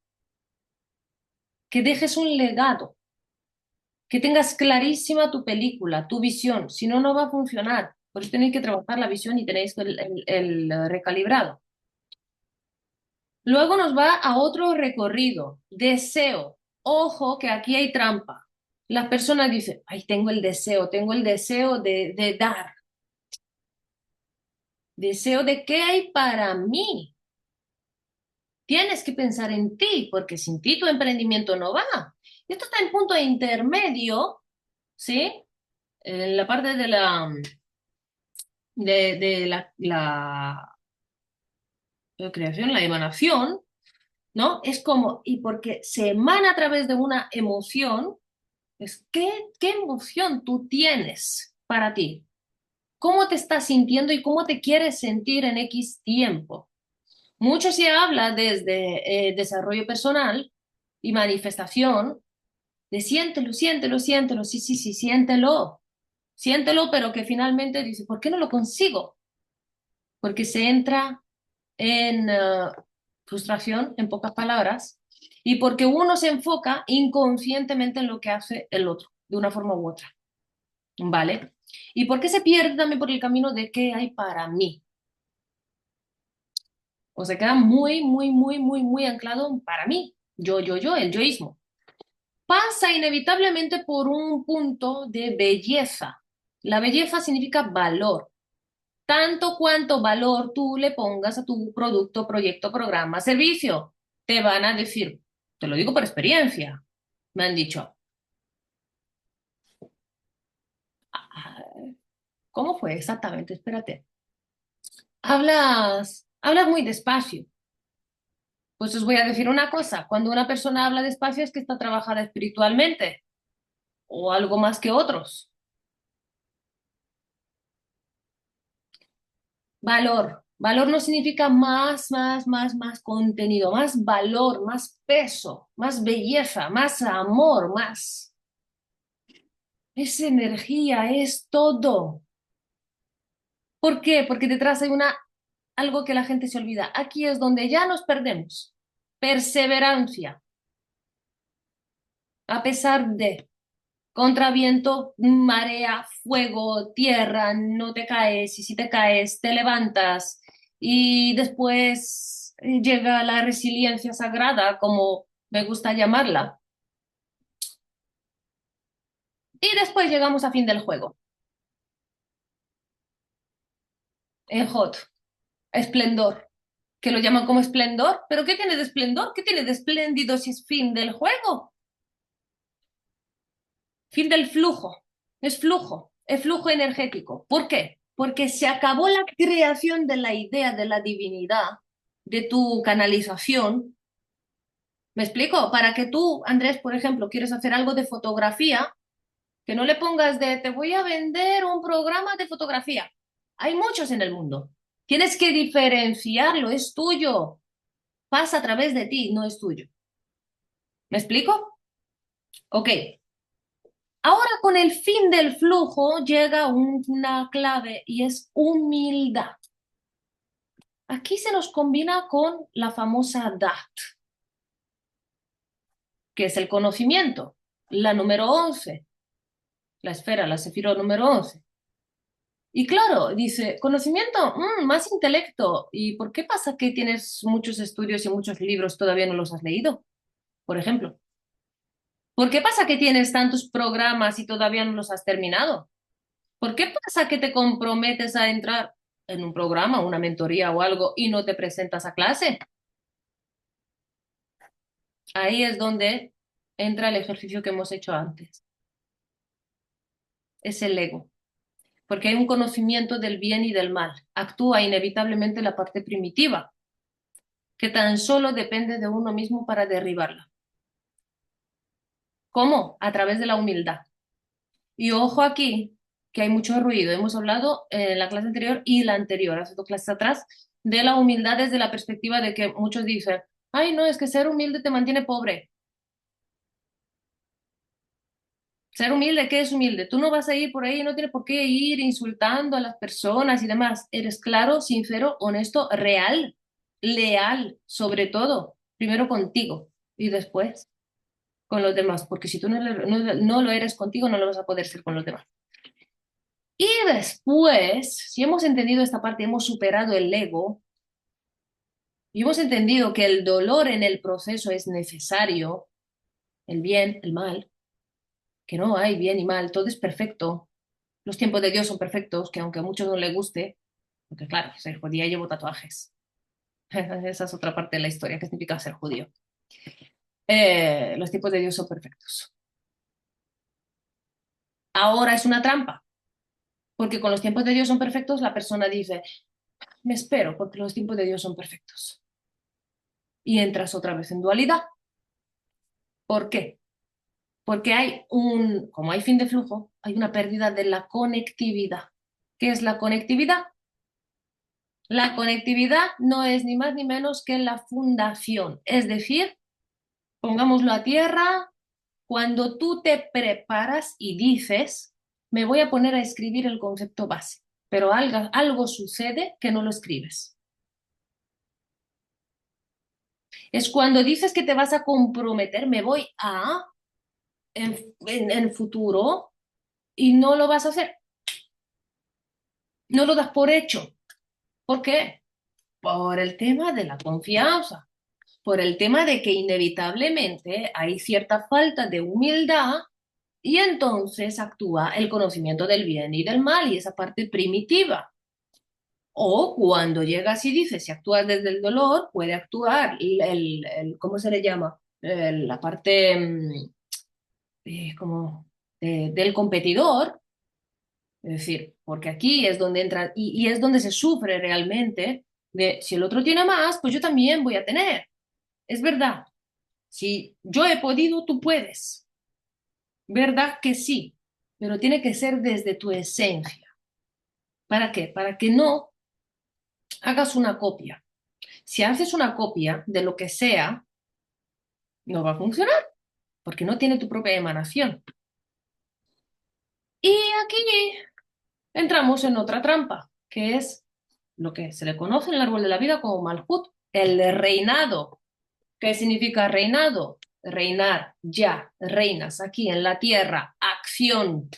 Que dejes un legado, que tengas clarísima tu película, tu visión. Si no, no va a funcionar. Por eso tenéis que trabajar la visión y tenéis el recalibrado. Luego nos va a otro recorrido. Deseo. Ojo que aquí hay trampa. Las personas dicen, ay, tengo el deseo de dar. Deseo de qué hay para mí. Tienes que pensar en ti, porque sin ti tu emprendimiento no va. Y esto está en punto intermedio, ¿sí? En la parte de la creación, la emanación, ¿no? Es como, y porque se emana a través de una emoción, es ¿qué emoción tú tienes para ti? ¿Cómo te estás sintiendo y cómo te quieres sentir en X tiempo? Mucho se habla desde desarrollo personal y manifestación de siéntelo, siéntelo, siéntelo, sí, sí, sí, siéntelo, siéntelo, pero que finalmente dice, ¿por qué no lo consigo? Porque se entra en frustración, en pocas palabras, y porque uno se enfoca inconscientemente en lo que hace el otro, de una forma u otra, ¿vale? Y porque se pierde también por el camino de qué hay para mí. O se queda muy, muy, muy, muy, muy anclado para mí, yo, el yoísmo. Pasa inevitablemente por un punto de belleza. La belleza significa valor. Tanto cuanto valor tú le pongas a tu producto, proyecto, programa, servicio, te van a decir, te lo digo por experiencia, me han dicho, "Ah, ¿cómo fue exactamente? Espérate. Hablas muy despacio. Pues os voy a decir una cosa, cuando una persona habla despacio es que está trabajada espiritualmente o algo más que otros. Valor. Valor no significa más contenido, más valor, más peso, más belleza, más amor, más. Es energía, es todo. ¿Por qué? Porque detrás hay algo que la gente se olvida. Aquí es donde ya nos perdemos. Perseverancia, a pesar de contra viento, marea, fuego, tierra, no te caes y si te caes te levantas y después llega la resiliencia sagrada, como me gusta llamarla, y después llegamos a fin del juego, en hot, esplendor, que lo llaman como esplendor, pero ¿qué tiene de esplendor? ¿Qué tiene de espléndido si es fin del juego? Fin del flujo, es flujo energético. ¿Por qué? Porque se acabó la creación de la idea de la divinidad, de tu canalización. ¿Me explico? Para que tú, Andrés, por ejemplo, quieres hacer algo de fotografía, que no le pongas de te voy a vender un programa de fotografía. Hay muchos en el mundo. Tienes que diferenciarlo, es tuyo. Pasa a través de ti, no es tuyo. ¿Me explico? Ok. Ahora con el fin del flujo llega una clave y es humildad. Aquí se nos combina con la famosa DAT, que es el conocimiento, la número 11, la esfera, la cefiro número 11. Y claro, dice, conocimiento, más intelecto. ¿Y por qué pasa que tienes muchos estudios y muchos libros todavía no los has leído? Por ejemplo. ¿Por qué pasa que tienes tantos programas y todavía no los has terminado? ¿Por qué pasa que te comprometes a entrar en un programa, una mentoría o algo y no te presentas a clase? Ahí es donde entra el ejercicio que hemos hecho antes. Es el ego, porque hay un conocimiento del bien y del mal. Actúa inevitablemente la parte primitiva, que tan solo depende de uno mismo para derribarla. ¿Cómo? A través de la humildad. Y ojo aquí, que hay mucho ruido. Hemos hablado en la clase anterior y la anterior, hace 2 clases atrás, de la humildad desde la perspectiva de que muchos dicen, ay, no, es que ser humilde te mantiene pobre. Ser humilde, ¿qué es humilde? Tú no vas a ir por ahí, no tienes por qué ir insultando a las personas y demás. Eres claro, sincero, honesto, real, leal, sobre todo, primero contigo y después con los demás, porque si tú no lo eres contigo, no lo vas a poder ser con los demás. Y después, si hemos entendido esta parte, hemos superado el ego y hemos entendido que el dolor en el proceso es necesario, el bien, el mal, que no hay bien y mal, todo es perfecto. Los tiempos de Dios son perfectos, que aunque a muchos no les guste, porque claro, soy judía y llevo tatuajes. Esa es otra parte de la historia, que significa ser judío. Los tiempos de Dios son perfectos. Ahora es una trampa, porque con los tiempos de Dios son perfectos, la persona dice, me espero, porque los tiempos de Dios son perfectos. Y entras otra vez en dualidad. ¿Por qué? Porque como hay fin de flujo, hay una pérdida de la conectividad. ¿Qué es la conectividad? La conectividad no es ni más ni menos que la fundación, es decir, pongámoslo a tierra, cuando tú te preparas y dices, me voy a poner a escribir el concepto base, pero algo sucede que no lo escribes. Es cuando dices que te vas a comprometer, me voy a, en futuro, y no lo vas a hacer. No lo das por hecho. ¿Por qué? Por el tema de la confianza, por el tema de que inevitablemente hay cierta falta de humildad y entonces actúa el conocimiento del bien y del mal y esa parte primitiva. O cuando llegas y dices, si actúas desde el dolor, puede actuar ¿cómo se le llama? La parte como del competidor, es decir, porque aquí es donde entra y es donde se sufre realmente de si el otro tiene más, pues yo también voy a tener. Es verdad, si yo he podido, tú puedes. ¿Verdad que sí? Pero tiene que ser desde tu esencia. ¿Para qué? Para que no hagas una copia. Si haces una copia de lo que sea, no va a funcionar, porque no tiene tu propia emanación. Y aquí entramos en otra trampa, que es lo que se le conoce en el árbol de la vida como Malhut, el reinado. ¿Qué significa reinado? Reinar, ya, reinas aquí en la tierra, acción.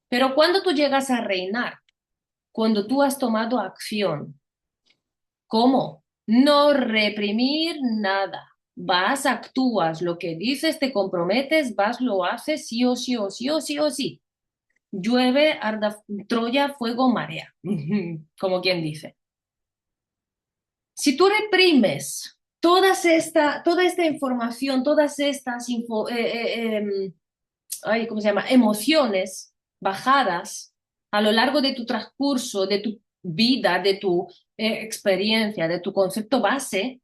Pero cuando tú llegas a reinar, cuando tú has tomado acción, ¿cómo? No reprimir nada. Vas, actúas, lo que dices, te comprometes, vas, lo haces, sí o sí o sí o sí o sí. Llueve, arda Troya, fuego, marea, como quien dice. Si tú reprimes toda esta información, todas estas ¿cómo se llama? Emociones bajadas a lo largo de tu transcurso, de tu vida, de tu experiencia, de tu concepto base,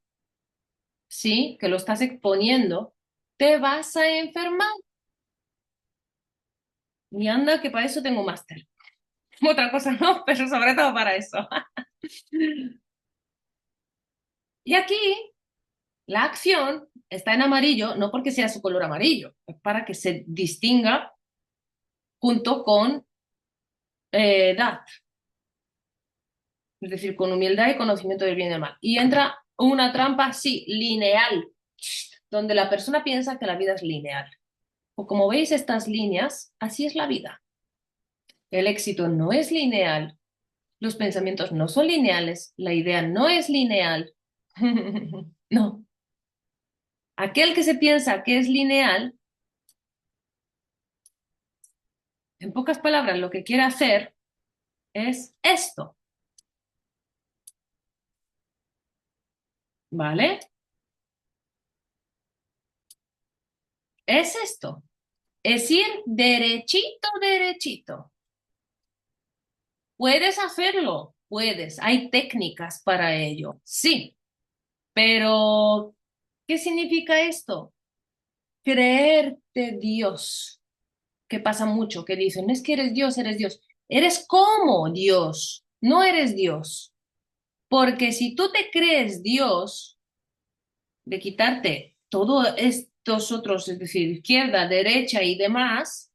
¿sí? Que lo estás exponiendo, te vas a enfermar. Y anda, que para eso tengo máster. Otra cosa no, pero sobre todo para eso. Y aquí la acción está en amarillo, no porque sea su color amarillo, es para que se distinga junto con edad, es decir, con humildad y conocimiento del bien y del mal. Y entra una trampa, sí, lineal, donde la persona piensa que la vida es lineal. O como veis estas líneas, así es la vida. El éxito no es lineal, los pensamientos no son lineales, la idea no es lineal. No. Aquel que se piensa que es lineal, en pocas palabras, lo que quiere hacer es esto, ¿vale? Es esto. Es ir derechito, derechito. Puedes hacerlo, puedes. Hay técnicas para ello, sí. Pero, ¿qué significa esto? Creerte Dios. Que pasa mucho, que dicen, es que eres Dios, eres Dios. Eres como Dios, no eres Dios. Porque si tú te crees Dios, de quitarte todos estos otros, es decir, izquierda, derecha y demás,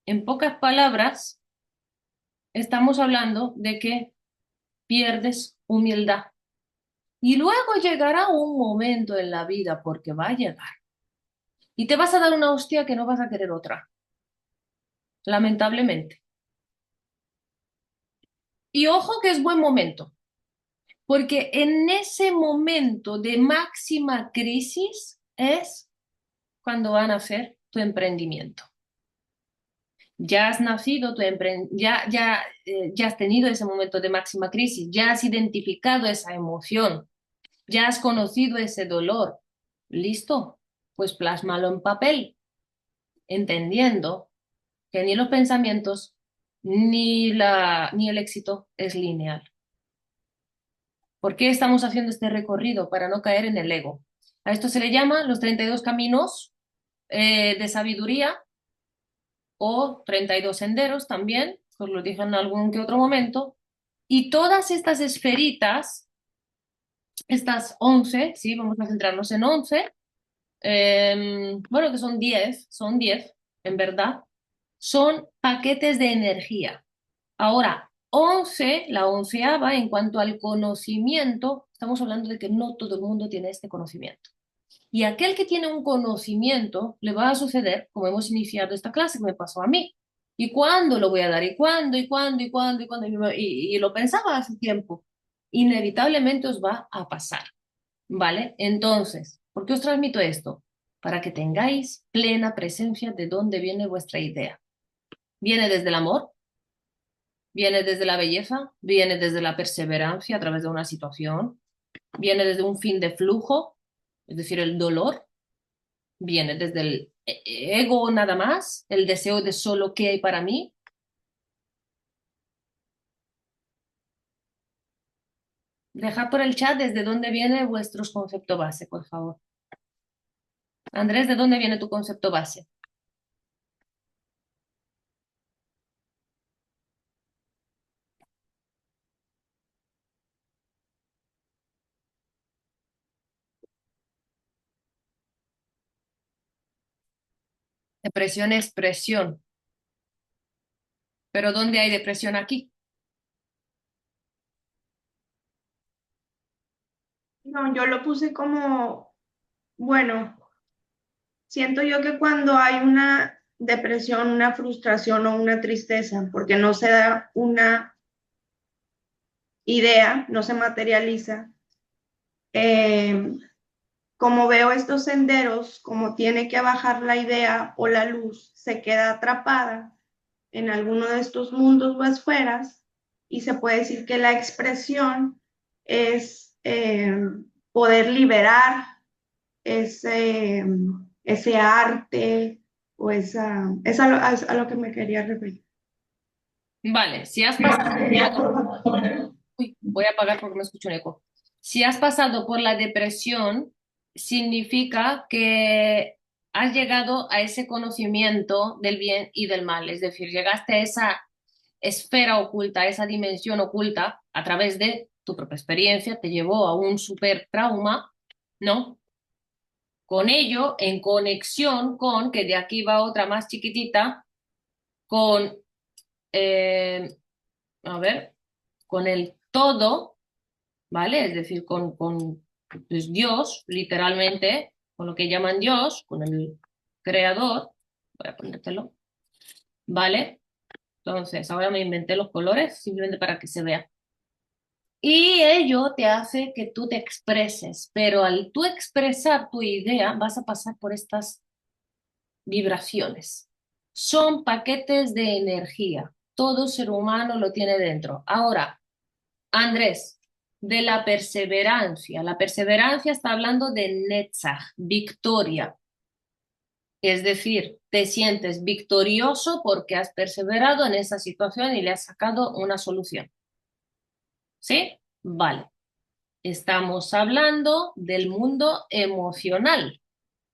en pocas palabras, estamos hablando de que pierdes humildad. Y luego llegará un momento en la vida, porque va a llegar, y te vas a dar una hostia que no vas a querer otra, lamentablemente. Y ojo que es buen momento, porque en ese momento de máxima crisis es cuando van a hacer tu emprendimiento. Ya has nacido, ya has tenido ese momento de máxima crisis, ya has identificado esa emoción, ya has conocido ese dolor. ¿Listo? Pues plásmalo en papel, entendiendo que ni los pensamientos ni el éxito es lineal. ¿Por qué estamos haciendo este recorrido? Para no caer en el ego. A esto se le llama los 32 caminos de sabiduría o 32 senderos también, os lo dije en algún que otro momento. Y todas estas esferitas, estas 11, sí, vamos a centrarnos en 11, bueno, que son 10 en verdad, son paquetes de energía. Ahora, 11, la onceava, en cuanto al conocimiento, estamos hablando de que no todo el mundo tiene este conocimiento. Y aquel que tiene un conocimiento le va a suceder, como hemos iniciado esta clase, que me pasó a mí. ¿Y cuándo lo voy a dar? ¿Y cuándo? ¿Y cuándo? ¿Y cuándo? ¿Y cuándo? Y lo pensaba hace tiempo. Inevitablemente os va a pasar, ¿vale? Entonces, ¿por qué os transmito esto? Para que tengáis plena presencia de dónde viene vuestra idea. ¿Viene desde el amor? ¿Viene desde la belleza? ¿Viene desde la perseverancia a través de una situación? ¿Viene desde un fin de flujo? Es decir, el dolor. ¿Viene desde el ego nada más? ¿El deseo de solo qué hay para mí? Dejad por el chat desde dónde viene vuestros concepto base, por favor. Andrés, ¿de dónde viene tu concepto base? Depresión es presión. ¿Pero dónde hay depresión aquí? No, yo lo puse como, bueno, siento yo que cuando hay una depresión, una frustración o una tristeza, porque no se da una idea, no se materializa, eh, como veo estos senderos, como tiene que bajar la idea o la luz, se queda atrapada en alguno de estos mundos o esferas y se puede decir que la expresión es poder liberar ese arte o es a lo que me quería referir. Vale, si has pasado Uy, voy a apagar porque me escucho un eco. Si has pasado por la depresión, significa que has llegado a ese conocimiento del bien y del mal, es decir, llegaste a esa esfera oculta, a esa dimensión oculta a través de tu propia experiencia, te llevó a un super trauma, ¿no? Con ello, en conexión con, que de aquí va otra más chiquitita, con, eh, a ver, con el todo, ¿vale? Es decir, con pues, Dios, literalmente, con lo que llaman Dios, con el creador, voy a ponértelo, ¿vale? Entonces, ahora me inventé los colores simplemente para que se vea. Y ello te hace que tú te expreses, pero al tú expresar tu idea vas a pasar por estas vibraciones. Son paquetes de energía. Todo ser humano lo tiene dentro. Ahora, Andrés, de la perseverancia. La perseverancia está hablando de Netzach, victoria. Es decir, te sientes victorioso porque has perseverado en esa situación y le has sacado una solución. ¿Sí? Vale. Estamos hablando del mundo emocional.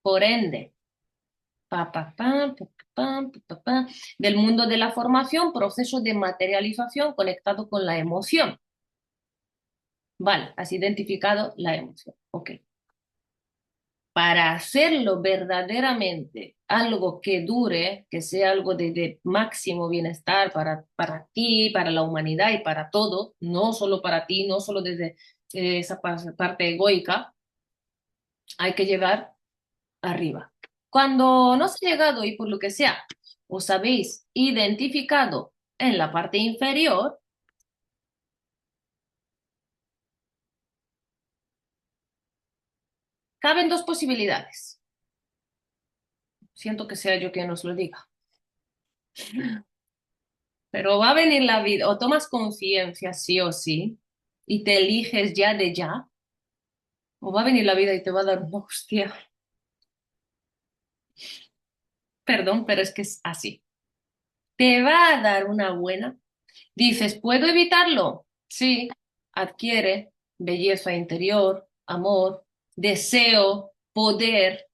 Por ende, pa, pa, pa, pa, pa, pa, pa, pa, del mundo de la formación, proceso de materialización conectado con la emoción. Vale, has identificado la emoción. Ok. Para hacerlo verdaderamente algo que dure, que sea algo de máximo bienestar para ti, para la humanidad y para todo, no solo para ti, no solo desde esa parte egoica, hay que llegar arriba. Cuando no se ha llegado y por lo que sea, os habéis identificado en la parte inferior, caben dos posibilidades. Siento que sea yo quien os lo diga. Pero va a venir la vida, o tomas conciencia sí o sí, y te eliges ya de ya, o va a venir la vida y te va a dar una hostia. Perdón, pero es que es así. Te va a dar una buena. Dices, ¿puedo evitarlo? Sí, adquiere belleza interior, amor, deseo, poder,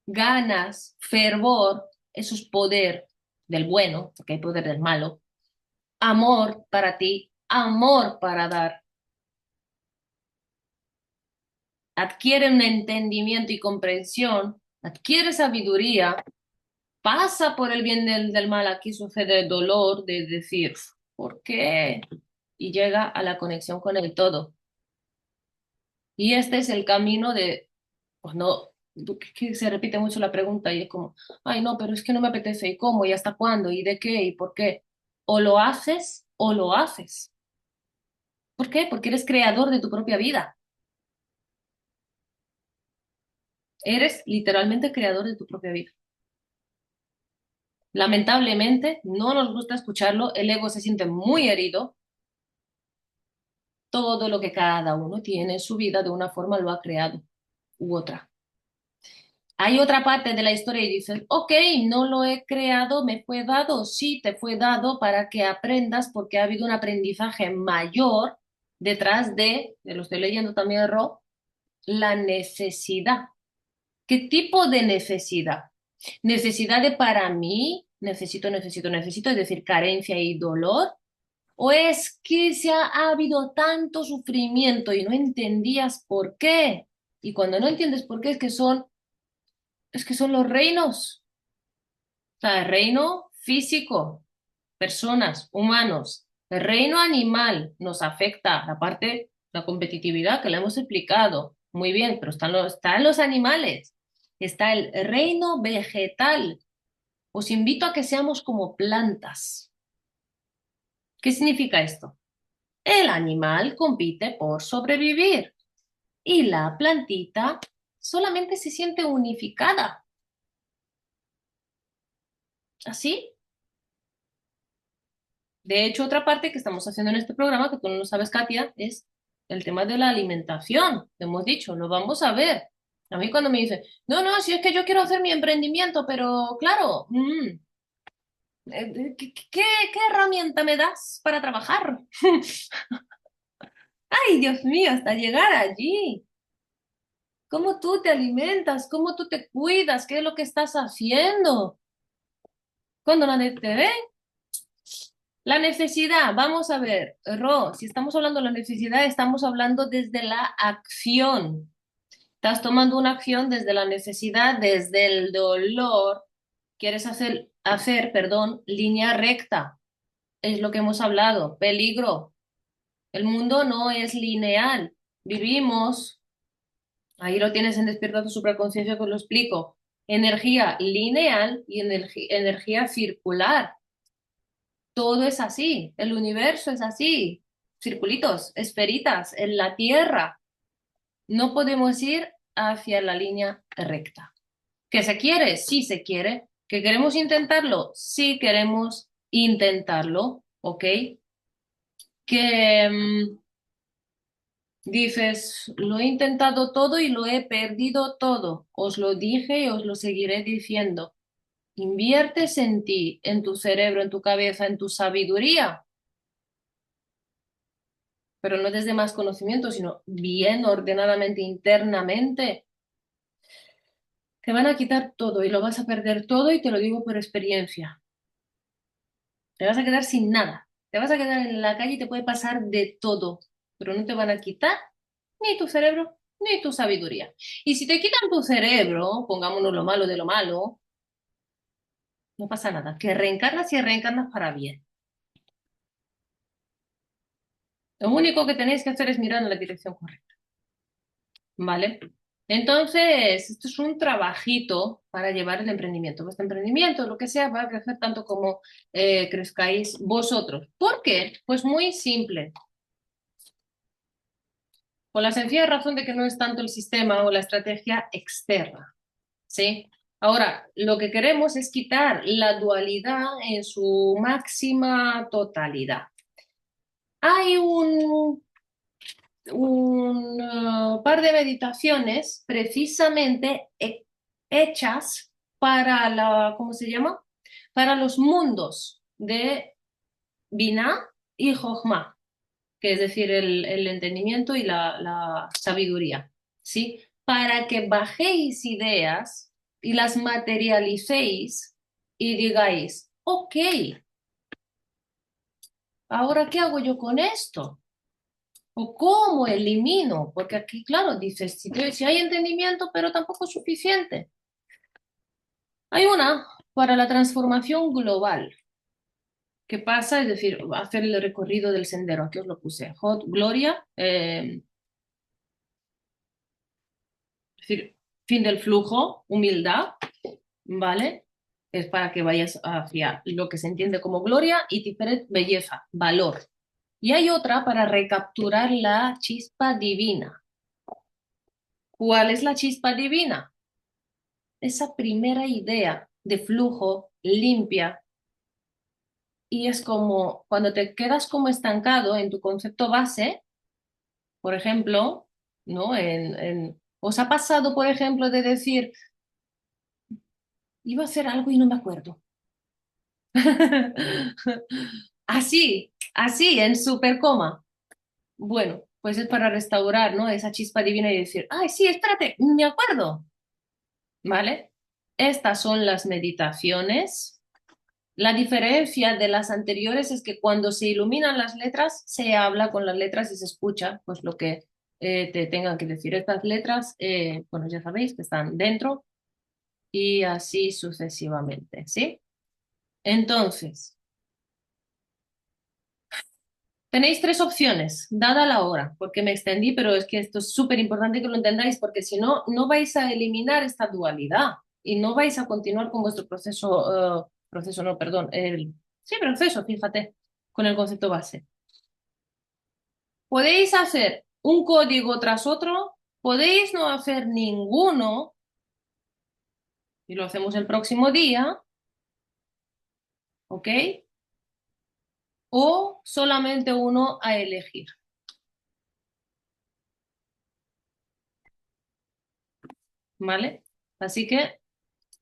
ganas, fervor. Eso es poder del bueno, porque hay poder del malo. Amor para ti, amor para dar. Adquiere un entendimiento y comprensión, adquiere sabiduría, pasa por el bien del mal. Aquí sucede el dolor de decir, ¿por qué? Y llega a la conexión con el todo. Y este es el camino de, pues no, que se repite mucho la pregunta y es como, ay, no, pero es que no me apetece, ¿y cómo? ¿Y hasta cuándo? ¿Y de qué? ¿Y por qué? O lo haces o lo haces. ¿Por qué? Porque eres creador de tu propia vida. Eres literalmente creador de tu propia vida. Lamentablemente, no nos gusta escucharlo, el ego se siente muy herido. Todo lo que cada uno tiene en su vida de una forma lo ha creado u otra. Hay otra parte de la historia y dices, ok, no lo he creado, me fue dado, sí, te fue dado para que aprendas porque ha habido un aprendizaje mayor detrás de lo estoy leyendo también, Ro, la necesidad. ¿Qué tipo de necesidad? ¿Necesidad de para mí? Necesito, es decir, carencia y dolor. ¿O es que ha habido tanto sufrimiento y no entendías por qué? Y cuando no entiendes por qué es que son los reinos. O sea, el reino físico, personas, humanos. El reino animal nos afecta la parte, la competitividad que le hemos explicado. Muy bien, pero están los animales. Está el reino vegetal. Os invito a que seamos como plantas. ¿Qué significa esto? El animal compite por sobrevivir y la plantita solamente se siente unificada. ¿Así? De hecho, otra parte que estamos haciendo en este programa, que tú no lo sabes, Katia, es el tema de la alimentación. Te hemos dicho, lo vamos a ver. A mí cuando me dicen, no, no, si es que yo quiero hacer mi emprendimiento, pero claro, ¿qué herramienta me das para trabajar? Ay, Dios mío, hasta llegar allí. ¿Cómo tú te alimentas? ¿Cómo tú te cuidas? ¿Qué es lo que estás haciendo? Cuando nadie te ve. La necesidad, vamos a ver, Ro, si estamos hablando de la necesidad, estamos hablando desde la acción. Estás tomando una acción desde la necesidad, desde el dolor. Quieres perdón, línea recta. Es lo que hemos hablado. Peligro. El mundo no es lineal. Vivimos, ahí lo tienes en Despierta tu Supraconsciencia, que os lo explico. Energía lineal y energía circular. Todo es así, el universo es así, circulitos, esferitas, en la Tierra. No podemos ir hacia la línea recta. ¿Que se quiere? Sí se quiere. ¿Que queremos intentarlo? Sí queremos intentarlo, ¿ok? Que dices, lo he intentado todo y lo he perdido todo. Os lo dije y os lo seguiré diciendo. Inviertes en ti, en tu cerebro, en tu cabeza, en tu sabiduría, pero no desde más conocimiento, sino bien ordenadamente internamente, te van a quitar todo y lo vas a perder todo y te lo digo por experiencia. Te vas a quedar sin nada. Te vas a quedar en la calle y te puede pasar de todo, pero no te van a quitar ni tu cerebro ni tu sabiduría. Y si te quitan tu cerebro, pongámonos lo malo de lo malo, no pasa nada, que reencarnas y reencarnas para bien. Lo único que tenéis que hacer es mirar en la dirección correcta. ¿Vale? Entonces, esto es un trabajito para llevar el emprendimiento. Vuestro emprendimiento, lo que sea, va a crecer tanto como crezcáis vosotros. ¿Por qué? Pues muy simple. Por la sencilla razón de que no es tanto el sistema o la estrategia externa, ¿sí? Ahora, lo que queremos es quitar la dualidad en su máxima totalidad. Hay un par de meditaciones precisamente hechas para ¿cómo se llama? Para los mundos de Binah y Jochma, que es decir, el entendimiento y la sabiduría, ¿sí? Para que bajéis ideas y las materialicéis y digáis, ok, ¿ahora qué hago yo con esto? ¿O cómo elimino? Porque aquí, claro, dices, si hay entendimiento, pero tampoco es suficiente. Hay una para la transformación global. ¿Qué pasa? Es decir, hacer el recorrido del sendero. Aquí os lo puse. Hot, Gloria, es decir, fin del flujo, humildad, ¿vale? Es para que vayas hacia lo que se entiende como gloria y Tiferet, belleza, valor. Y hay otra para recapturar la chispa divina. ¿Cuál es la chispa divina? Esa primera idea de flujo limpia y es como cuando te quedas como estancado en tu concepto base, por ejemplo, ¿no? ¿Os ha pasado, por ejemplo, de decir, iba a hacer algo y no me acuerdo? Así, en super coma. Bueno, pues es para restaurar, ¿no? Esa chispa divina y decir, ay, sí, espérate, me acuerdo, ¿vale? Estas son las meditaciones. La diferencia de las anteriores es que cuando se iluminan las letras, se habla con las letras y se escucha pues lo que te tengan que decir. Estas letras, bueno, ya sabéis que están dentro y así sucesivamente, ¿sí? Entonces, tenéis tres opciones, dada la hora, porque me extendí, pero es que esto es súper importante que lo entendáis, porque si no, no vais a eliminar esta dualidad y no vais a continuar con vuestro proceso no, perdón, sí, proceso, fíjate, con el concepto base. Podéis hacer un código tras otro, podéis no hacer ninguno y lo hacemos el próximo día, ¿ok? O solamente uno a elegir, ¿vale? Así que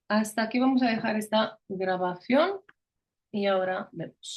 hasta aquí vamos a dejar esta grabación y ahora vemos.